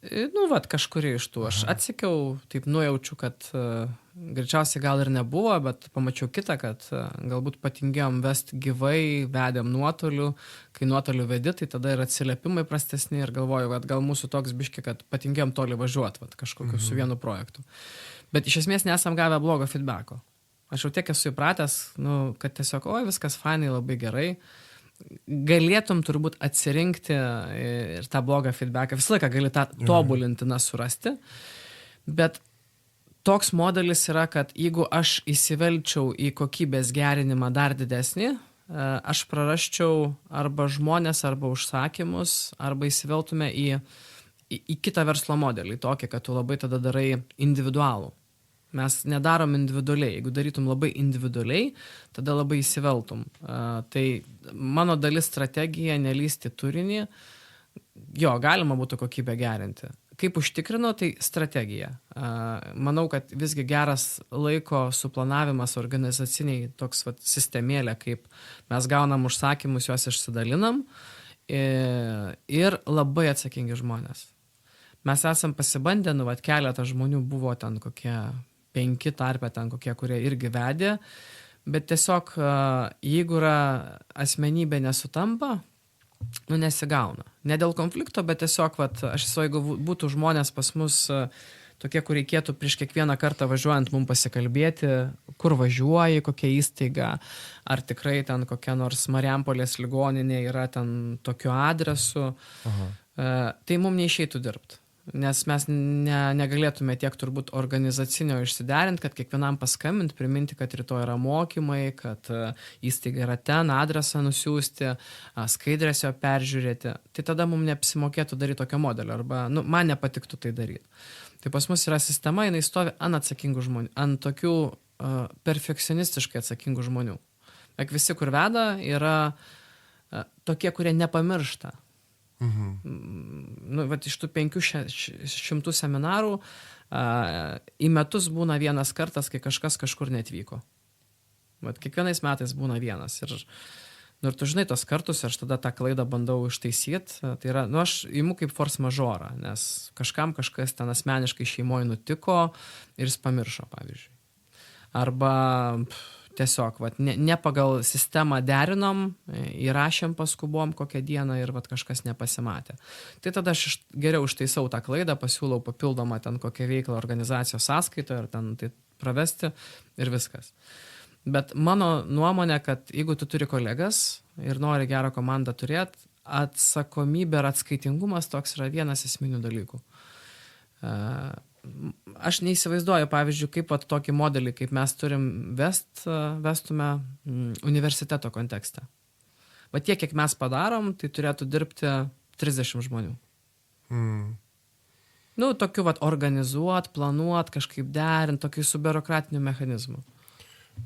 S2: Kažkurį iš tų. Aš atsekiau, taip nujaučiu, kad greičiausiai gal ir nebuvo, bet pamačiau kitą, kad galbūt patingėjom vesti gyvai, vedėm nuotoliu. Kai nuotoliu vedi, tai tada ir atsiliepimai prastesni ir galvoju, kad gal mūsų toks biški, kad patingėjom toli važiuoti, kažkokiu su vienu projektu. Bet iš esmės nesam gavę blogo feedbacko. Aš jau tiek esu įpratęs, kad tiesiog, viskas fainai, labai gerai. Galėtum turbūt atsirinkti ir tą blogą feedbacką. Visą laiką gali tą tobulintiną surasti. Bet toks modelis yra, kad jeigu aš įsivelčiau į kokybės gerinimą dar didesnį, aš prarasčiau arba žmonės, arba užsakymus, arba įsiveltume į kitą verslo modelį, tokį, kad tu labai tada darai individualų. Mes nedarom individualiai. Jeigu darytum labai individualiai, tada labai įsiveltum. Tai mano dalis strategija nelysti turinį. Jo, galima būtų kokybę gerinti. Kaip užtikrino, tai strategija. Manau, kad visgi geras laiko suplanavimas organizaciniai toks sistemėlė, kaip mes gaunam užsakymus, juos išsidalinam ir labai atsakingi žmonės. Mes esam pasibandę, keletą žmonių buvo ten kokie 5 tarpe ten kokie, kurie irgi vedė, bet tiesiog jeigu yra asmenybė nesutampa, nesigauna. Ne dėl konflikto, bet tiesiog, aš esu, jeigu būtų žmonės pas mus tokie, kur reikėtų prieš kiekvieną kartą važiuojant mums pasikalbėti, kur važiuoji, kokia įstaiga, ar tikrai ten kokia nors Marijampolės ligoninė yra ten tokiu adresu, tai mums neišeitų dirbti. Nes mes negalėtume tiek turbūt organizacinio išsiderinti, kad kiekvienam paskambinti, priminti, kad rytoj yra mokymai, kad įstaiga yra ten, adresą nusiųsti, skaidrės jo peržiūrėti. Tai tada mums neapsimokėtų daryti tokio modelio, arba man nepatiktų tai daryti. Tai pas mus yra sistema, jinai stovi ant atsakingų žmonių, ant tokių perfekcionistiškai atsakingų žmonių. Visi, kur veda, yra tokie, kurie nepamiršta. Iš tų 500 seminarų į metus būna vienas kartas, kai kažkas kažkur netvyko. Kiekvienais metais būna vienas. Ir tu žinai tos kartus, aš tada tą klaidą bandau ištaisyti. Tai yra, aš imu kaip force majeure, nes kažkam kažkas ten asmeniškai šeimoje nutiko ir jis pamiršo, pavyzdžiui. Arba tiesiog, ne pagal sistemą derinom, įrašėm paskubom kokią dieną ir kažkas nepasimatė. Tai tada aš geriau ištaisau tą klaidą, pasiūlau papildomą ten kokią veiklą organizacijos sąskaitoje ir ten tai pravesti ir viskas. Bet mano nuomonė, kad jeigu tu turi kolegas ir nori gerą komandą turėti, atsakomybė ir atskaitingumas toks yra vienas esminių dalykų. Aš neįsivaizduoju, pavyzdžiui, kaip tokį modelį, kaip mes turim vestume universiteto kontekste. Tiek, kiek mes padarom, tai turėtų dirbti 30 žmonių. Tokiu organizuot, planuot, kažkaip derint, tokiu su biurokratiniu mechanizmu.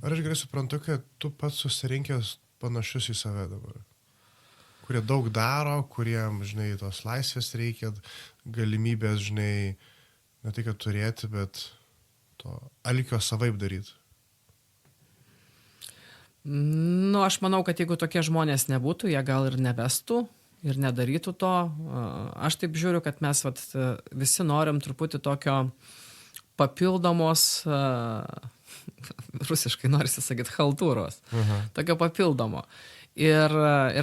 S1: Ar aš gerai suprantu, kad tu pats susirinkęs panašius į save dabar? Kurie daug daro, kuriem, tos laisvės reikia, galimybės, ne tai, kad turėti, bet to alkio savaip daryti.
S2: Aš manau, kad jeigu tokie žmonės nebūtų, jie gal ir nevestų ir nedarytų to. Aš taip žiūriu, kad mes visi norim truputį tokio papildomos, rusiškai norisi sakyti, chaltūros. Tokio papildomo. Ir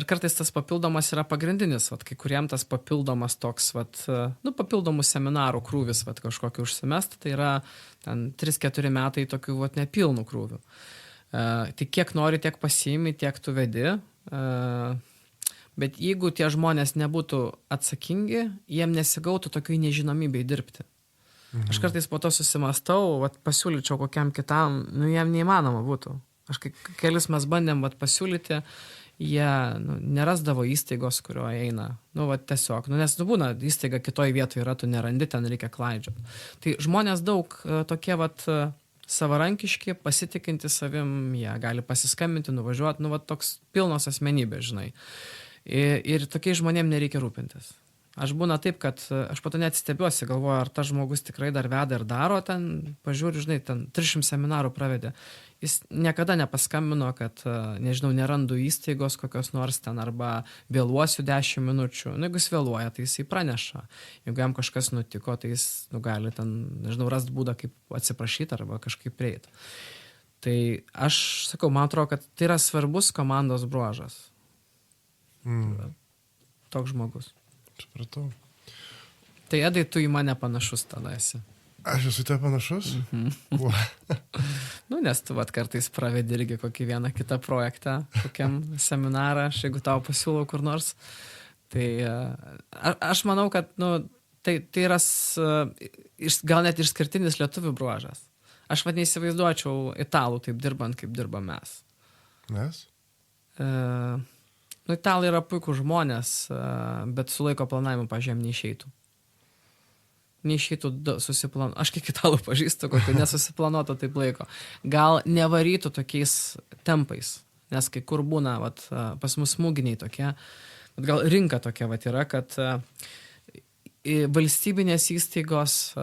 S2: kartais tas papildomas yra pagrindinis, kai kuriem tas papildomas toks, papildomų seminarų krūvis, kažkokį užsimest, tai yra 3-4 metai tokių nepilnų krūvių. Tai kiek nori, tiek pasiimi, tiek tu vedi, bet jeigu tie žmonės nebūtų atsakingi, jiem nesigautų tokiai nežinomybei dirbti. Aš kartais po to susimastau, pasiūlyčiau kokiam kitam, jiem neįmanoma būtų. Aš kelis mes bandėm pasiūlyti, jie nerasdavo įstaigos, kurioje eina. Tiesiog, nes būna įstaiga kitoje vietoje yra, tu nerandi, ten reikia klaidžioti. Tai žmonės daug tokie savarankiški, pasitikinti savim, jie gali pasiskambinti, nuvažiuoti, toks pilnos asmenybės, žinai. Ir tokiais žmonėm nereikia rūpintis. Aš būna taip, kad aš po to net stebiuosi, galvoju, ar tas žmogus tikrai dar veda ir daro, ten pažiūriu, žinai, ten 300 seminarų pravedė. Jis niekada nepaskambino, kad, nežinau, nerandu įstaigos kokios nors ten arba vėluosiu 10 minučių. Jeigu jis vėluoja, tai jisai praneša. Jeigu jam kažkas nutiko, tai jis gali ten, nežinau, rast būdą, kaip atsiprašyti arba kažkaip prieiti. Tai aš sakau, man atrodo, kad tai yra svarbus komandos bruožas. Toks žmogus.
S1: Supratau.
S2: Tai Edai, tu į mane panašus tada esi.
S1: Aš esu te panašus? Kuo?
S2: Nes tu kartais pravedi irgi kokį vieną kitą projektą, kokiam seminarą, jeigu tau pasiūlau kur nors. Tai aš manau, kad tai yra gal net išskirtinis lietuvių bruožas. Aš neįsivaizduočiau italų taip dirbant, kaip dirbam mes.
S1: Nes?
S2: Italai yra puikų žmonės, bet su laiko planavimu, pažiūrėjom, neišeitų susiplanuoti. Aš kiek italų pažįstu, kokio nesusiplanuoto taip laiko. Gal nevarytų tokiais tempais, nes kai kur būna, pas mus smūginiai tokie, bet gal rinka tokia yra, kad valstybinės įstaigos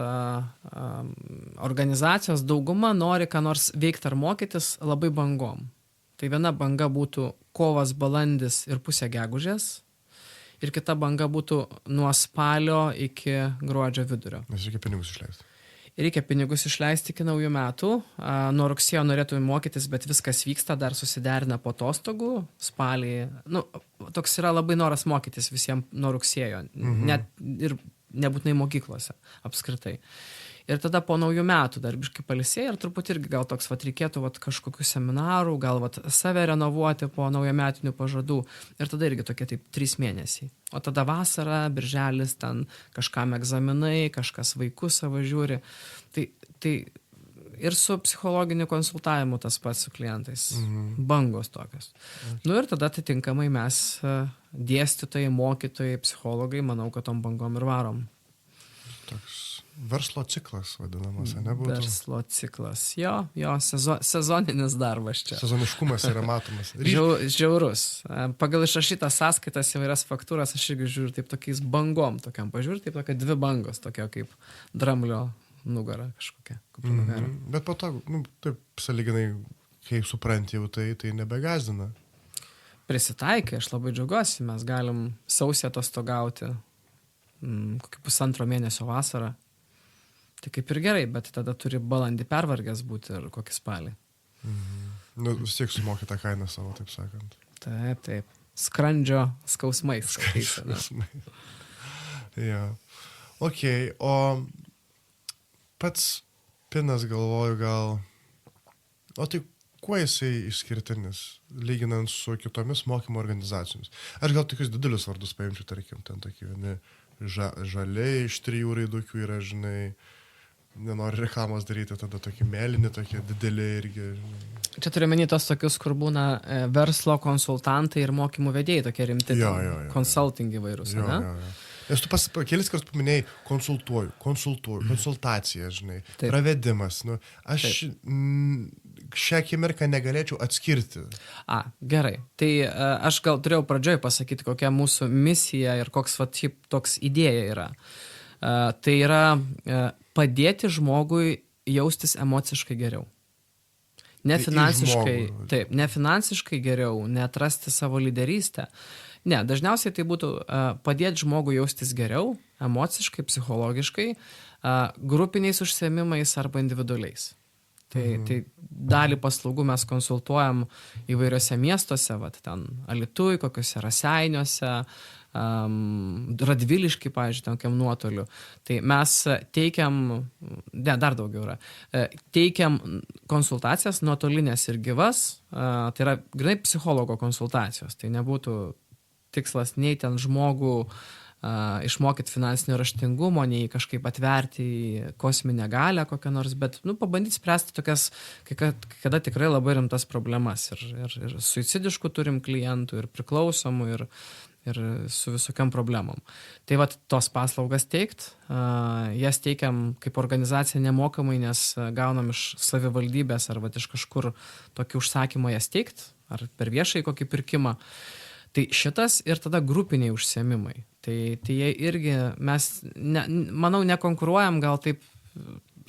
S2: organizacijos dauguma nori ką nors veikti ar mokytis labai bangom. Tai viena banga būtų kovas, balandis ir pusė gegužės, ir kita banga būtų nuo spalio iki gruodžio vidurio.
S1: Nes reikia pinigus išleisti.
S2: Reikia pinigus išleisti iki naujų metų. Nuo rugsėjo norėtume mokytis, bet viskas vyksta, dar susiderina po atostogų. Spalį, toks yra labai noras mokytis visiems nuo rugsėjo, net ir nebūtinai mokyklose apskritai. Ir tada po naujų metų dar biškai pailsėję ir truputį irgi gal toks reikėtų kažkokių seminarų, gal save renovuoti po naujametinių pažadų. Ir tada irgi tokie taip 3 mėnesiai. O tada vasara, birželis, ten kažkam egzaminai, kažkas vaikus savo žiūri. Tai ir su psichologiniu konsultavimu tas pats su klientais. Bangos tokios. Ir tada atitinkamai mes dėstytojai, mokytojai, psichologai, manau, kad tom bangom ir varom.
S1: Toks verslo ciklas vadinamas, nebūtų?
S2: Verslo ciklas, jo, sezoninis darbas čia.
S1: Sezoniškumas yra matomas.
S2: Žiaurus. Pagal išrašytas sąskaitas įvairias faktūras, aš irgi žiūriu taip tokiais bangom, tokiam pažiūriu, taip tokia 2 bangos, tokia kaip dramblio nugara kažkokia.
S1: Bet po to, taip sąlyginai, kai supranti jau tai nebegazdina.
S2: Prisitaikai, aš labai džiaugiuosi, mes galim sausį atostogauti, kokį 1,5 mėnesio vasarą. Tai kaip ir gerai, bet tada turi balandį pervargęs būti ir kokį spalį.
S1: Vis tiek sumoki tą kainą savo, taip sakant.
S2: Taip. Skrandžio skausmais.
S1: Ja. Ok, o pats Pinas galvoju gal, o tai kuo jisai išskirtinis, lyginant su kitomis mokymo organizacijomis? Aš gal tokius didelius vardus paimčiau, tarkim, ten tokie vieni žaliai iš 3 raidukių yra, žinai, nenori reklamos daryti, tada tokie mėlyni, tokie dideli irgi.
S2: Čia turiu menį tos tokius, kur būna verslo konsultantai ir mokymų vedėjai, tokie rimti, consulting įvairūs, ne?
S1: Nes tu kelis kartus paminėjai konsultacija, žinai, pravedimas. Aš šią akimirką negalėčiau atskirti.
S2: Gerai. Tai aš gal turėjau pradžioj pasakyti, kokia mūsų misija ir koks toks idėja yra. Tai yra padėti žmogui jaustis emociškai geriau. Ne finansiškai geriau, neatrasti savo lyderystę. Ne, dažniausiai tai būtų padėti žmogui jaustis geriau, emociškai, psichologiškai, grupiniais užsiėmimais arba individualiais. Tai dalį paslaugų mes konsultuojam įvairiose miestuose, ten Alytuj, kokiuose Raseiniuose, Radviliškai, pavyzdžiui, tokiam nuotoliu. Tai mes teikiam, dar daugiau yra, teikiam konsultacijas nuotolinės ir gyvas, tai yra grinai psichologo konsultacijos, tai nebūtų tikslas nei ten žmogų išmokyti finansinio raštingumo, nei kažkaip atverti į kosminę galią kokią nors, bet pabandyti spręsti tokias, kada tikrai labai rimtas problemas. Ir suicidiškų turim klientų, ir priklausomų, ir su visokiam problemom. Tai vat tos paslaugas teikt, jas teikiam kaip organizacija nemokamai, nes gaunam iš savivaldybės ar vat iš kažkur tokį užsakymą jas teikt, ar per viešai kokį pirkimą. Tai šitas ir tada grupiniai užsiėmimai. Tai jie irgi, mes, manau, nekonkuruojam gal taip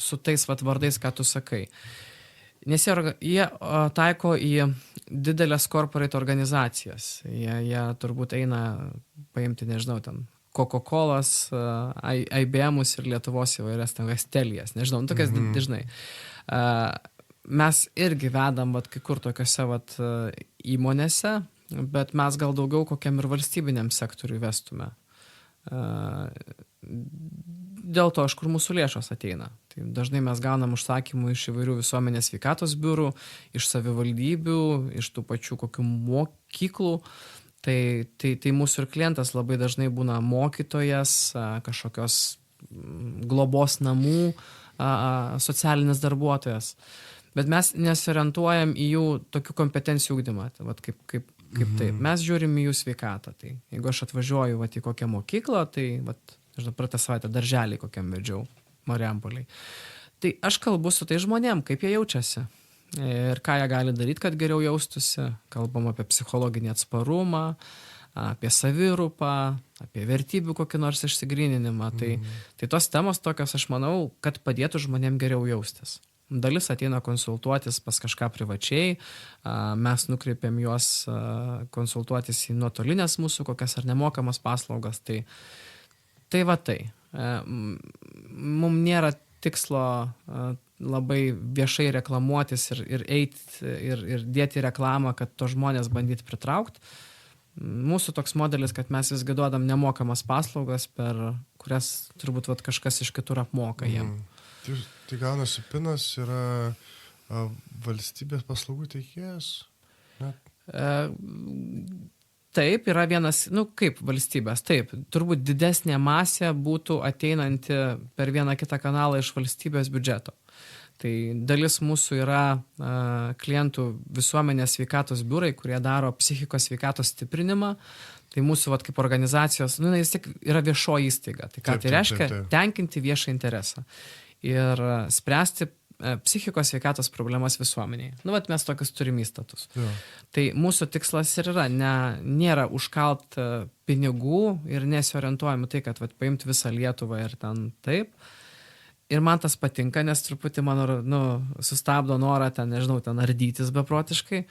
S2: su tais vat vardais, ką tu sakai. Nes jie taiko į didelės corporate organizacijas. Jie turbūt eina paimti, nežinau, ten Coca-Colas, IBM'us ir Lietuvos įvairias ten Vestelijas. Nežinau, tokias dažnai. Mes irgi vedam vat kai kur tokiose vat įmonėse, bet mes gal daugiau kokiam ir valstybiniam sektoriui vestume. Dėl to, iš kur mūsų lėšos ateina. Tai dažnai mes gaunam užsakymų iš įvairių visuomenės sveikatos biurų, iš savivaldybių, iš tų pačių kokių mokyklų. Tai mūsų ir klientas labai dažnai būna mokytojas, kažkokios globos namų, socialinis darbuotojas. Bet mes nesiorientuojam į jų tokių kompetencijų ugdymą. Tai vat kaip taip. Mes žiūrim į jų sveikatą. Tai jeigu aš atvažiuoju vat į kokią mokyklą, tai vat, žinau, praeitą savaitę darželį kokiam vedžiau Mariampoliai. Tai aš kalbu su tai žmonėm, kaip jie jaučiasi. Ir ką jie gali daryti, kad geriau jaustųsi. Kalbam apie psichologinį atsparumą, apie savirūpą, apie vertybių kokį nors išsigryninimą. Tai tos temos tokios, aš manau, kad padėtų žmonėm geriau jaustis. Dalis ateina konsultuotis pas kažką privačiai, mes nukreipiam juos konsultuotis į nuotolinės mūsų kokias ar nemokamas paslaugas. Tai va tai. Mums nėra tikslo labai viešai reklamuotis ir eiti ir dėti reklamą, kad to žmonės bandyti pritraukti. Mūsų toks modelis, kad mes visgi duodam nemokamas paslaugas, per kurias turbūt vat kažkas iš kitur apmoka jiem.
S1: Tai gaunasi Pinas yra valstybės paslaugų teikėjas?
S2: Taip, yra vienas, kaip valstybės, taip. Turbūt didesnė masė būtų ateinanti per vieną kitą kanalą iš valstybės biudžeto. Tai dalis mūsų yra klientų visuomenės sveikatos biurai, kurie daro psichikos sveikatos stiprinimą. Tai mūsų vat, kaip organizacijos, jis tik yra viešoji įstaiga. Tai ką tai reiškia? Tenkinti viešą interesą. Ir spręsti psichikos sveikatos problemas visuomeniai. Vat mes tokius turim įstatus.
S1: Ja.
S2: Tai mūsų tikslas ir yra, nėra užkalt pinigų ir nesiorientuojam tai, kad vat, paimti visą Lietuvą ir ten taip. Ir man tas patinka, nes truputį mano sustabdo norą ten, nežinau, ten ardytis beprotiškai.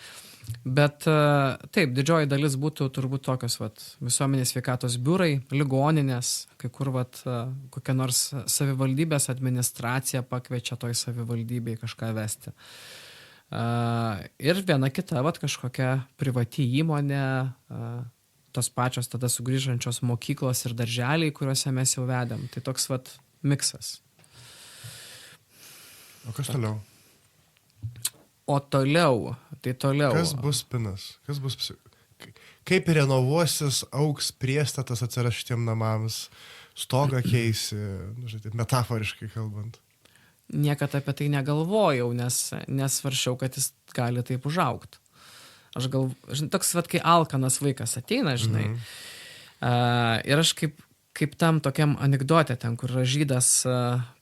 S2: Bet taip, didžioji dalis būtų turbūt tokios visuomenės sveikatos biurai, ligoninės, kai kur kokia nors savivaldybės administracija pakviečia toj savivaldybei kažką vesti. Ir viena kita kažkokia privati įmonė, tos pačios tada sugrįžančios mokyklos ir darželiai, kuriuose mes jau vedėm. Tai toks miksas.
S1: O kas toliau?
S2: O toliau.
S1: Kas bus Pinas? Kaip renovuosis, augs priestatas atsiras šitiem namams, stogą keisi, metaforiškai kalbant?
S2: Niekad apie tai negalvojau, nes nesvaršiau, kad jis gali taip užaugti. Aš toks, kai alkanas vaikas ateina, žinai. Ir aš kaip tam tokiam anekdote, ten, kur žydas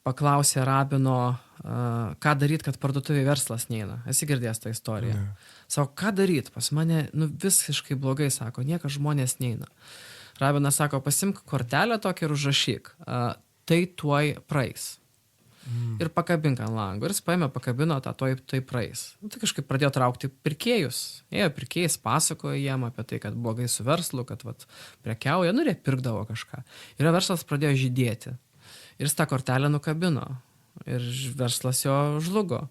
S2: paklausė rabino, ką daryt, kad parduotuvėje verslas neina. Esi girdėjęs tą istoriją. Sako, ką daryt? Pas mane visiškai blogai, sako, niekas žmonės neina. Rabinas sako, pasimk kortelę tokią ir užrašyk. Tai tuoj praeis. Ir pakabink ant lango. Ir jis paėmė, pakabino tą tai praeis. Tai kažkaip pradėjo traukti pirkėjus. Ėjo pirkėjais, pasakojo jiem apie tai, kad blogai su verslu, kad prekiauja, ir jie pirkdavo kažką. Ir verslas pradėjo žydėti. Ir jis tą kortelę nukabino. Ir verslas jo žlugo.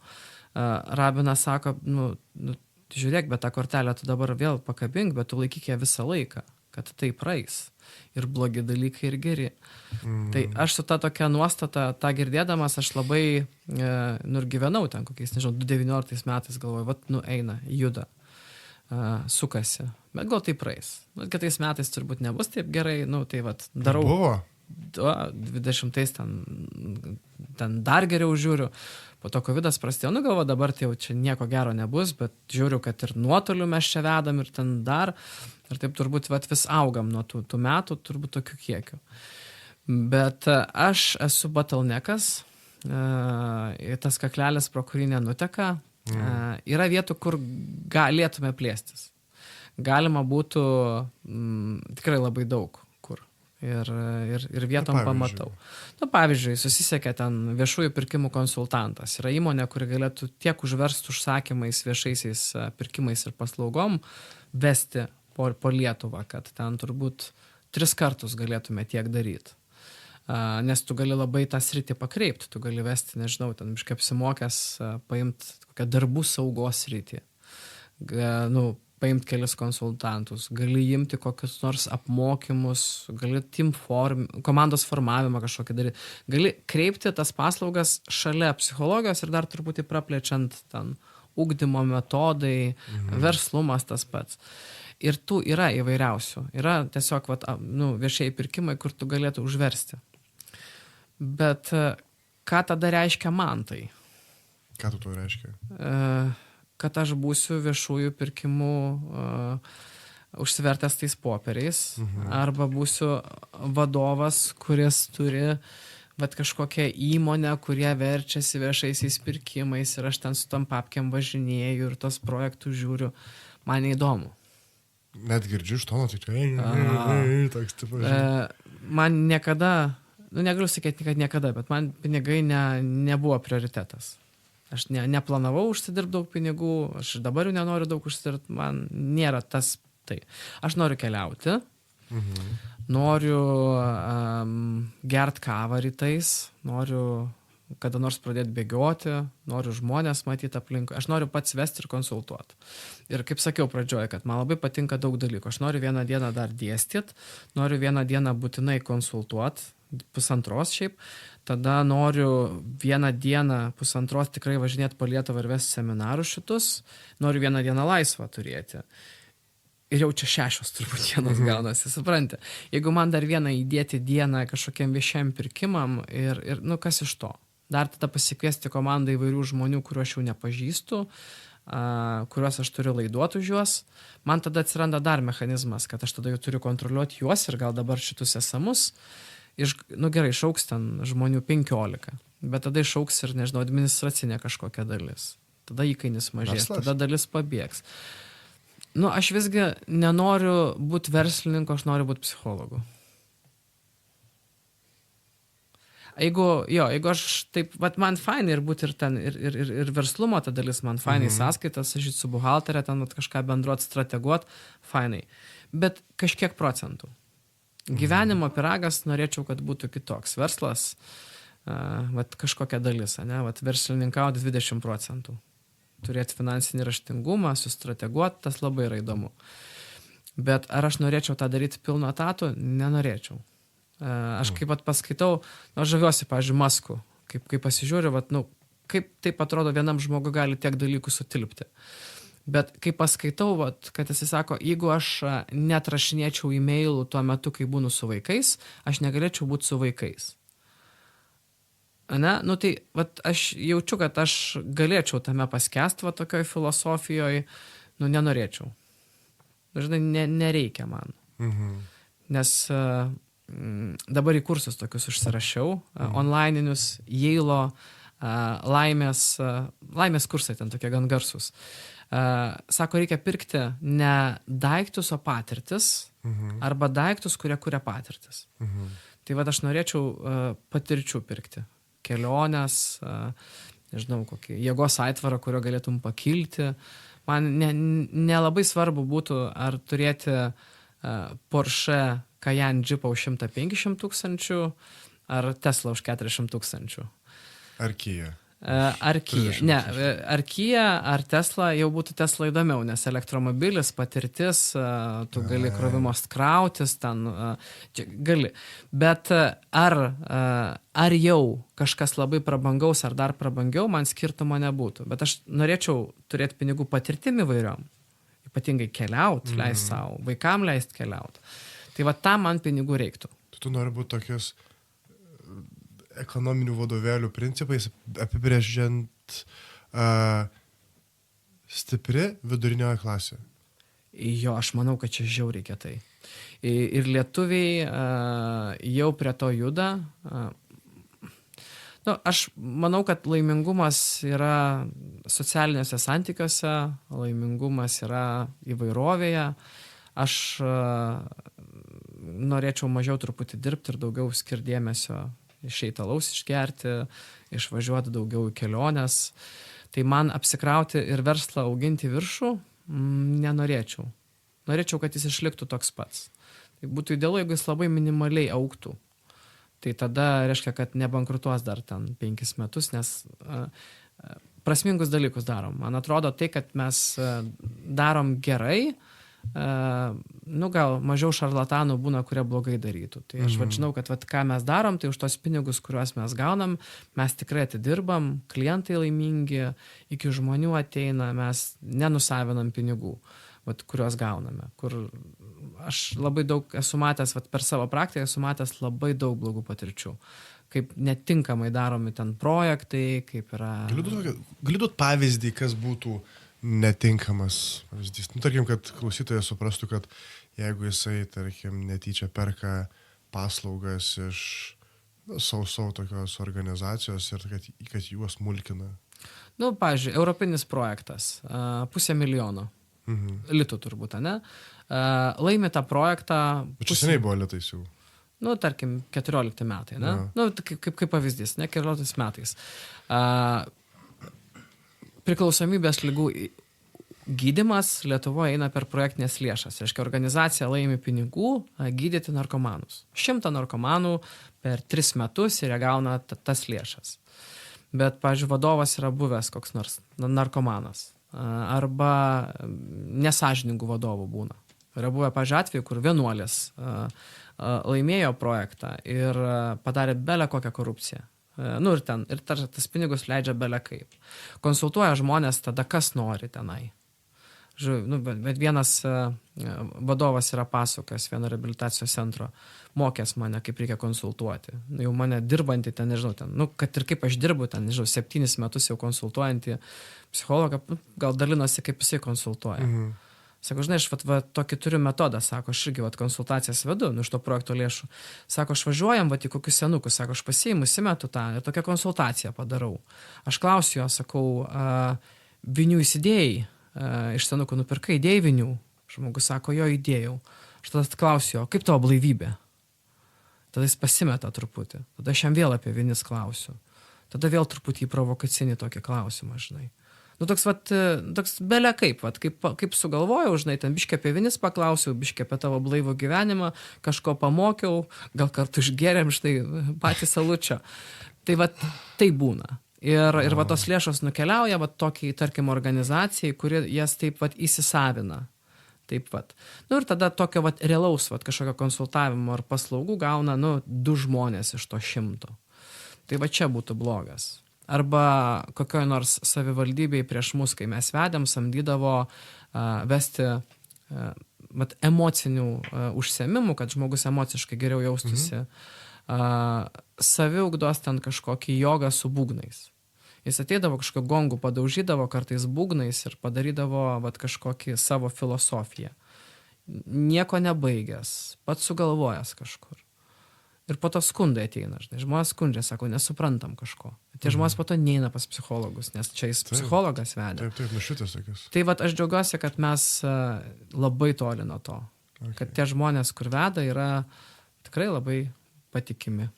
S2: Rabinas sako, žiūrėk, bet tą kortelę tu dabar vėl pakabink, bet tu laikyk ją visą laiką, kad tai praeis. Ir blogi dalykai, ir geri. Tai aš su ta tokia nuostata, tą girdėdamas, aš labai ir gyvenau ten kokiais, 2019 metais, galvoju, eina, juda. sukasi. Bet gal tai praeis. Kitais metais turbūt nebus taip gerai, tai vat darau.
S1: Buvo.
S2: 20 ten dar geriau žiūriu, po to COVID-as prasidėjo, galvo dabar tai jau čia nieko gero nebus, bet žiūriu, kad ir nuotoliu mes čia vedam ir ten dar, ir taip turbūt vis augam nuo tų metų, turbūt tokių kiekių. Bet aš esu bottleneckas, tas kaklelis, pro kurį nenuteka, yra vietų, kur galėtume plėstis. Galima būtų tikrai labai daug. Ir vietom pamatau. Pavyzdžiui, susisiekia ten viešųjų pirkimų konsultantas. Yra įmonė, kuri galėtų tiek užversti užsakymais, viešaisiais pirkimais ir paslaugom vesti po Lietuvą, kad ten turbūt 3 kartus galėtume tiek daryti. Nes tu gali labai tą sritį pakreipti, tu gali vesti, nežinau, ten biškai apsimokęs paimti kokią darbų saugos sritį. Paimti kelis konsultantus, gali imti kokius nors apmokymus, gali komandos formavimą kažkokį daryti. Gali kreipti tas paslaugas šalia psichologijos ir dar truputį praplečiant ten ugdymo metodai, verslumas tas pats. Ir tų yra įvairiausių. Yra tiesiog viešieji pirkimai, kur tu galėtų užversti. Bet ką tada reiškia man tai?
S1: Ką tu to reiškia?
S2: Kad aš būsiu viešųjų pirkimų užsivertęs tais popieriais, arba būsiu vadovas, kuris turi kažkokią įmonę, kurie verčiasi viešaisiais pirkimais ir aš ten su tom papkiam važinėju ir tos projektus žiūriu. Man neįdomu.
S1: Net girdžiu iš tono, tikrai. Toks tipas.
S2: Man niekada, negaliu sakyti, kad niekada, bet man pinigai nebuvo prioritetas. Aš neplanavau užsidirbti daug pinigų, aš dabar jau nenoriu daug užsidirbti, man nėra tas tai. Aš noriu keliauti, noriu gert kavą rytais, noriu kada nors pradėti bėgioti, noriu žmonės matyti aplinkui, aš noriu pats vesti ir konsultuoti. Ir kaip sakiau pradžioje, kad man labai patinka daug dalykų. Aš noriu vieną dieną dar dėstyti, noriu vieną dieną būtinai konsultuoti, 1,5 šiaip. Tada noriu vieną dieną, 1,5 tikrai važinėti po Lietuvą ir vesti seminarus šitus. Noriu vieną dieną laisvą turėti. Ir jau čia 6 turbūt dienos gaunasi, supranti. Jeigu man dar vieną įdėti dieną kažkokiam viešiam pirkimam ir kas iš to? Dar tada pasikviesti komandą įvairių žmonių, kuriuos aš jau nepažįstu, kuriuos aš turiu laiduoti už juos. Man tada atsiranda dar mechanizmas, kad aš tada jau turiu kontroliuoti juos ir gal dabar šitus esamus. Gerai, šauks ten žmonių 15, bet tada išauks ir, nežinau, administracinė kažkokia dalis. Tada įkainis mažės, tada dalis pabėgs. Aš visgi nenoriu būti verslininku, aš noriu būti psichologu. Jeigu aš taip, man fainai ir būti ir ten, ir verslumo ta dalis, man fainai sąskaitas, aš su buhalterė ten kažką bendruot, strateguot, fainai. Bet kažkiek procentų. Gyvenimo pyragas norėčiau, kad būtų kitoks. Verslas, kažkokia dalis, verslininkauti 20%. Turėti finansinį raštingumą, sustrateguoti, tas labai yra įdomu. Bet ar aš norėčiau tą daryti pilnu etatu? Nenorėčiau. Aš kaip paskaitau, žaviuosi, pavyzdžiui, Masku. Kaip pasižiūriu, kaip taip atrodo vienam žmogui gali tiek dalykų sutilpti. Bet kai paskaitau, kad jis sako, jeigu aš neatrašinėčiau e-mailų tuo metu, kai būnu su vaikais, aš negalėčiau būti su vaikais. Tai aš jaučiu, kad aš galėčiau tame paskęsti tokioj filosofijoje, nenorėčiau. Žinai, nereikia man. Nes dabar į kursus tokius užsirašiau, online'inius, Yale'o, laimės kursai ten tokie gan garsus. Sako, reikia pirkti ne daiktus, o patirtis, arba daiktus, kurie kuria patirtis. Tai aš norėčiau patirčių pirkti. Kelionės, nežinau, kokį jėgos aitvarą, kurio galėtum pakilti. Man nelabai svarbu būtų, ar turėti Porsche Cayenne Jeepą už 150 000, ar Tesla už 400 000.
S1: Ar Kia?
S2: Ar Kia. Ne, ar Kia, ar Tesla, jau būtų Tesla įdomiau, nes elektromobilis, patirtis, tu gali krovimos krautis, ten gali. Bet ar jau kažkas labai prabangaus, ar dar prabangiau, man skirtumo nebūtų. Bet aš norėčiau turėti pinigų patirtim įvairiom. ypatingai keliaut, leist savo, vaikam leist keliaut. Tai va tam man pinigų reiktų.
S1: Tu nori būti tokius ekonominių vadovėlių principais apibrėžiant stipri vidurinioji klasė.
S2: Jo, aš manau, kad čia žiauriai kietai. Ir lietuviai jau prie to juda. Aš manau, kad laimingumas yra socialiniuose santykiuose, laimingumas yra įvairovėje. Aš norėčiau mažiau truputį dirbti ir daugiau skirti dėmesio išeiti alaus išgerti, išvažiuoti daugiau į keliones. Tai man apsikrauti ir verslą auginti viršų nenorėčiau. Norėčiau, kad jis išliktų toks pats. Tai būtų idealu, jeigu jis labai minimaliai augtų. Tai tada reiškia, kad nebankrutuos dar ten 5 metus, nes prasmingus dalykus darom. Man atrodo, tai, kad mes darom gerai, gal mažiau šarlatanų būna, kurie blogai darytų. Tai aš žinau, kad ką mes darom, tai už tos pinigus, kuriuos mes gaunam, mes tikrai atidirbam, klientai laimingi, iki žmonių ateina, mes nenusavinam pinigų, kuriuos gauname. Kur aš labai daug esu matęs, per savo praktiką esu matęs labai daug blogų patirčių. Kaip netinkamai daromi ten projektai, kaip yra...
S1: Galiu duoti pavyzdį, kas būtų netinkamas pavyzdys. Tarkim, kad klausytojas suprastų, kad jeigu jisai, tarkim, netyčia perka paslaugas iš savo tokios organizacijos ir kad juos mulkina.
S2: Pavyzdžiui, europinis projektas, 500 000 litų turbūt, ne? Laimi tą projektą...
S1: Bet čia seniai buvo litais jau.
S2: Tarkim, 14 metai, ne? Kaip pavyzdys, ne? 14 metais. Priklausomybės ligų gydymas Lietuvoje eina per projektinės lėšas. Reiškia, organizacija laimi pinigų gydyti narkomanus. 100 narkomanų per 3 metus ir jie gauna tas lėšas. Bet, pavyzdžiui, vadovas yra buvęs koks nors narkomanas. Arba nesąžiningų vadovų būna. Yra buvę, pavyzdžiui, atveju, kur vienuolis laimėjo projektą ir padarė belę kokią korupciją. Ir tas pinigus leidžia bele kaip. Konsultuoja žmonės tada, kas nori tenai. Bet vienas vadovas yra pasakojęs vieno reabilitacijos centro, mokęs mane, kaip reikia konsultuoti. Jau mane dirbantį ten, nežinau, kad ir kaip aš dirbu ten, 7 metus jau konsultuojantį psichologą, gal dalinosi, kaip jisai konsultuoja. Sako, žinai, aš tokį turiu metodą, sako, aš irgi konsultacijas vedu, iš to projekto lėšų. Sako, aš važiuojam į kokius senukus, sako, aš pasiimu, įsimetu tą ir tokią konsultaciją padarau. Aš klausiu jo, sakau, vinių įsidėjai, iš senukų nupirkai, įdėjai vinių. Žmogus sako, jo įdėjau. Aš tada klausiu jo, kaip tavo blaivybė? Tada jis pasimeta truputį. Tada aš jam vėl apie vinis klausiu. Tada vėl truputį į provokacinį tokį klausimą, žinai. Toks belė kaip sugalvojau, žinai, ten biškį apie vinis paklausiau, biškį apie tavo blaivų gyvenimą, kažko pamokiau, gal kartu išgeriam, štai, patį salučio. Tai tai būna. Ir tos lėšos nukeliauja tokiai, tarkim, organizacijai, kuri jas taip įsisavina. Taip ir tada tokio realaus kažkokio konsultavimo ar paslaugų gauna, 2 žmonės iš to 100. Tai čia būtų blogas. Arba kokioj nors savivaldybėj prieš mus, kai mes vedėm, samdydavo vesti emocinių užsiėmimų, kad žmogus emociškai geriau jaustųsi. Saviugdos ten kažkokį jogą su būgnais. Jis ateidavo kažkokio gongų, padaužydavo kartais būgnais ir padarydavo kažkokį savo filosofiją. Nieko nebaigęs, pats sugalvojęs kažkur. Ir po to skundai ateina, žinai. Žmonės skundžia, sako, nesuprantam kažko. Tie žmonės po to neina pas psichologus, nes čia jis psichologas vedė.
S1: Taip, nušitas tokias.
S2: Tai aš džiaugiuosi, kad mes labai toli nuo to. Okay. Kad tie žmonės, kur veda, yra tikrai labai patikimi.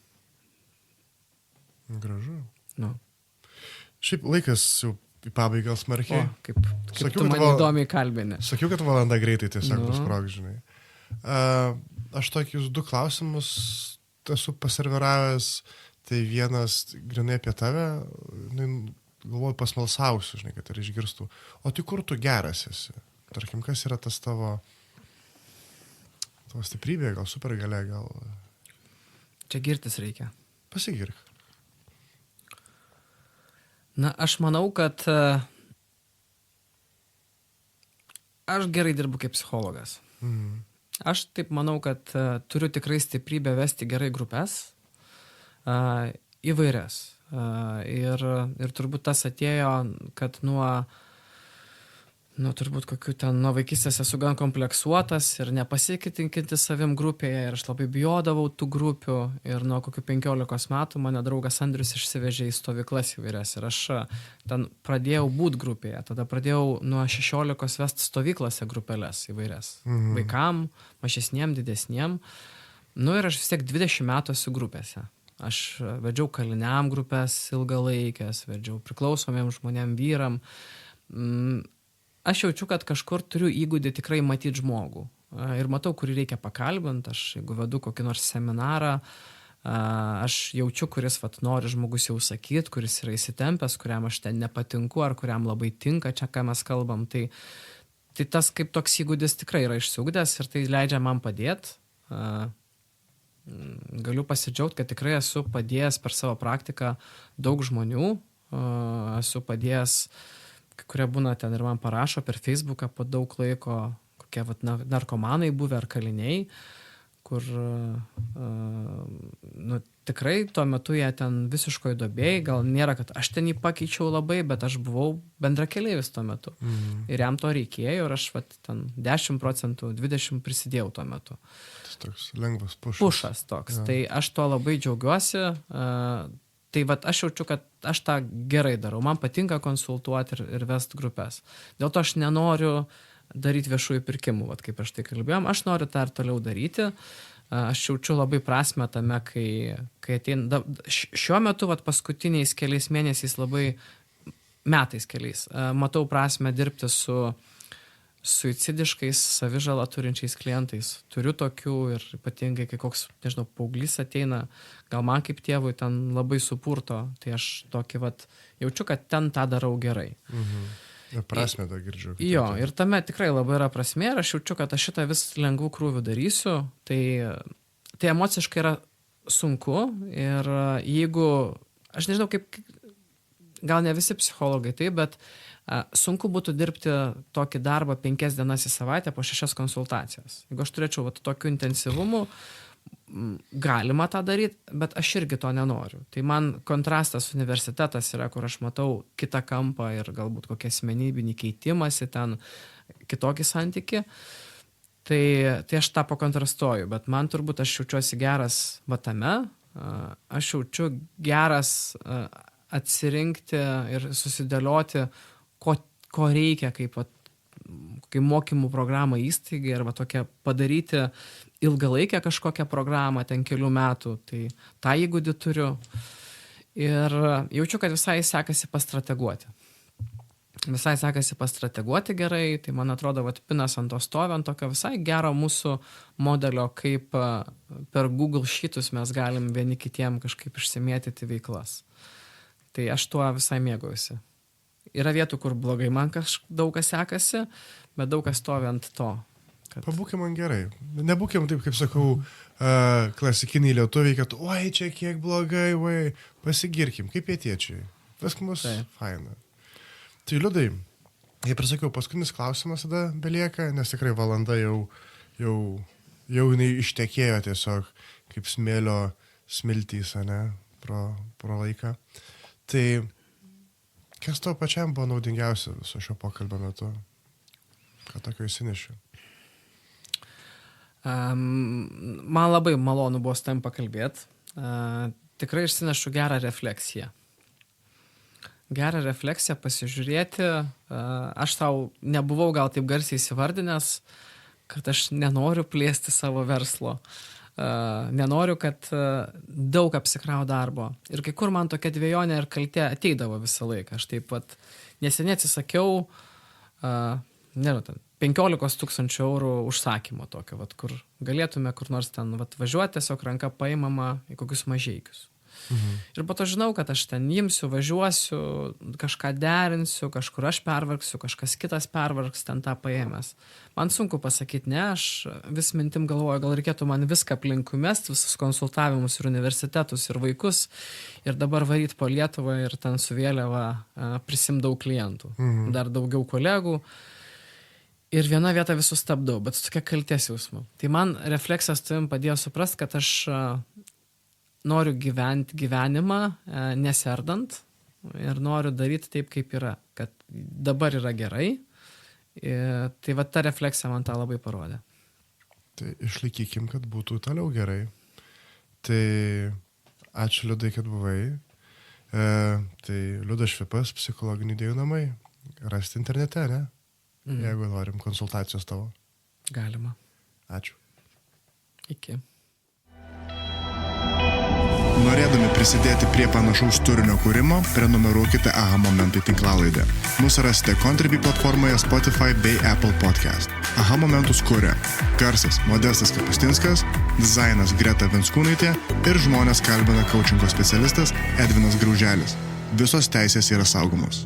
S1: Gražu.
S2: Šiaip
S1: laikas jau į pabaigą smarkiai.
S2: Kaip tu man įdomiai kalbini.
S1: Sakiau, kad valanda greitai tiesiog nusprog, žinai. Aš tokius 2 klausimus esu paserviravęs, tai vienas grinai apie tave, galvoju, pasmalsausiu, žinai, kad ir išgirstų. O tai kur tu geras esi? Tarkim, kas yra tas tavo stiprybė, gal supergalia, gal...
S2: Čia girtis reikia.
S1: Pasigirk.
S2: Aš manau, kad Aš gerai dirbu kaip psichologas. Aš taip manau, kad turiu tikrai stiprybę vesti gerai grupės, įvairias. Ir turbūt tas atėjo, kad turbūt kokių ten nuo vaikystės esu gan kompleksuotas ir nepasitikintis savim grupėje ir aš labai bijodavau tų grupių ir nuo kokių 15 metų mane draugas Andrius išsivežė į stovyklas įvairias ir aš ten pradėjau būt grupėje, tada pradėjau nuo 16 vest stovyklose grupelės įvairias, vaikam, mažesniem, didesniem, ir aš vis tiek 20 metų esu grupėse. Aš vedžiau kaliniam grupės ilgalaikės, vedžiau priklausomiem žmonėm, vyram. Aš jaučiu, kad kažkur turiu įgūdį tikrai matyti žmogų. Ir matau, kurį reikia pakalbinti. Aš, jeigu vedu kokį nors seminarą, aš jaučiu, kuris nori žmogus jau sakyti, kuris yra įsitempęs, kuriam aš ten nepatinku, ar kuriam labai tinka čia, ką mes kalbam. Tai tas kaip toks įgūdis tikrai yra išsiugdęs ir tai leidžia man padėti. Galiu pasidžiaugti, kad tikrai esu padėjęs per savo praktiką daug žmonių. Esu padėjęs kurie būna ten ir man parašo per Facebooką po daug laiko, kokie narkomanai buvę ar kaliniai, kur tikrai tuo metu jie ten visiškoj duobėj, gal nėra, kad aš ten jį pakeičiau labai, bet aš buvau bendrakeleivis tuo metu. Ir jam to reikėjo ir aš ten 10%, 20% prisidėjau tuo metu.
S1: Tas toks lengvas pušas.
S2: Pušas toks. Ja. Tai aš to labai džiaugiuosi. Tai aš jaučiu, kad aš tą gerai darau. Man patinka konsultuoti ir vest grupės. Dėl to aš nenoriu daryti viešųjų pirkimų, kaip aš tai kalbėjom. Aš noriu tą ir toliau daryti. Aš jaučiu labai prasmę tame, kai ateina. Šiuo metu, paskutiniais keliais mėnesiais, metais keliais, matau prasmę dirbti su suicidiškais, savižalą turinčiais klientais. Turiu tokių ir ypatingai, kai koks, nežinau, paauglys ateina, gal man kaip tėvui ten labai supurto, tai aš tokį jaučiu, kad ten tą darau gerai.
S1: Ir prasmę tą girdžiu.
S2: Jo, ir tame tikrai labai yra prasmė ir aš jaučiu, kad aš šitą vis lengvų krūvių darysiu, tai emociškai yra sunku ir jeigu, aš nežinau kaip, gal ne visi psichologai taip, bet sunku būtų dirbti tokį darbą 5 dienas į savaitę po 6 konsultacijas. Jeigu aš turėčiau tokiu intensyvumu, galima tą daryti, bet aš irgi to nenoriu. Tai man kontrastas universitetas yra, kur aš matau kitą kampą ir galbūt kokią asmenybinį keitimąsi ten, kitokį santykį. Tai aš tą pakontrastuoju, bet man turbūt aš jaučiuosi geras tame, aš jaučiu geras atsirinkti ir susidėlioti, ko reikia kaip mokymų programą įstaigai arba tokią padaryti ilgalaikę kažkokią programą ten kelių metų. Tai tą įgūdį turiu ir jaučiu, kad visai sekasi pastrateguoti. Visai sekasi pastrateguoti gerai, tai man atrodo, pinas ant to stovi, ant tokio visai gero mūsų modelio, kaip per Google Sheetus mes galim vieni kitiem kažkaip išsimėtyti veiklas. Tai aš tuo visai mėgaujuosi. Yra vietų, kur blogai man daug kas sekasi, bet daug kas stovi ant to.
S1: Pabūkim man gerai. Nebūkim taip, kaip sakau, klasikiniai lietuviai, kad oi, čia kiek blogai, pasigirkim, kaip pietiečiai. Viskas mus faina. Tai Liudai, kaip ir sakiau, paskutinis klausimas tada belieka, nes tikrai valanda jau jinai ištekėjo tiesiog kaip smėlio smiltys, pro laiką. Tai kas tau pačiam buvo naudingiausia viso šio pokalbio metu? Ką tokio įsinešiu?
S2: Man labai malonu buvo su tavim pakalbėti. Tikrai išsinešu gerą refleksiją. Gerą refleksiją pasižiūrėti. Aš tau nebuvau gal taip garsiai įsivardinęs, kad aš nenoriu plėsti savo verslo. Nenoriu, kad daug apsikrau darbo. Ir kai kur man tokia dvejonė ir kaltė ateidavo visą laiką. Aš taip pat neseniai atsisakiau 15 000 eurų užsakymo tokio, kur galėtume kur nors ten važiuoti, tiesiog ranka paimama į kokius mažeikius. Ir po to žinau, kad aš ten imsiu, važiuosiu, kažką derinsiu, kažkur aš pervargsiu, kažkas kitas pervargs ten tą paėmęs. Man sunku pasakyti, ne, aš vis mintim galvoju, gal reikėtų man viską aplinkui mest, visus konsultavimus ir universitetus ir vaikus ir dabar varyt po Lietuvą ir ten su vėliava prisim daug klientų, dar daugiau kolegų. Ir viena vieta visus stabdau, bet su tokia kaltės jausmu. Tai man refleksas tavim padėjo suprast, kad aš noriu gyventi gyvenimą neserdant ir noriu daryti taip, kaip yra, kad dabar yra gerai. Tai va ta refleksija man tą labai parodė.
S1: Tai išlaikykim, kad būtų toliau gerai. Tai ačiū Liudai, kad buvai. Tai Liudas Švipas, psichologinių idėjų namai. Rasti internete, ne? Jeigu norim konsultacijos tavo.
S2: Galima.
S1: Ačiū.
S2: Iki.
S3: Norėdami prisidėti prie panašaus turinio kūrimo, prenumeruokite Aha Momentai tinklalaidę. Mūsų rasite Contribui platformoje Spotify bei Apple Podcast. Aha Momentus kuria garsas Modestas Kapustinskas, dizainas Greta Venskūnaitė ir žmonės kalbina coachingo specialistas Edvinas Grauželis. Visos teisės yra saugomos.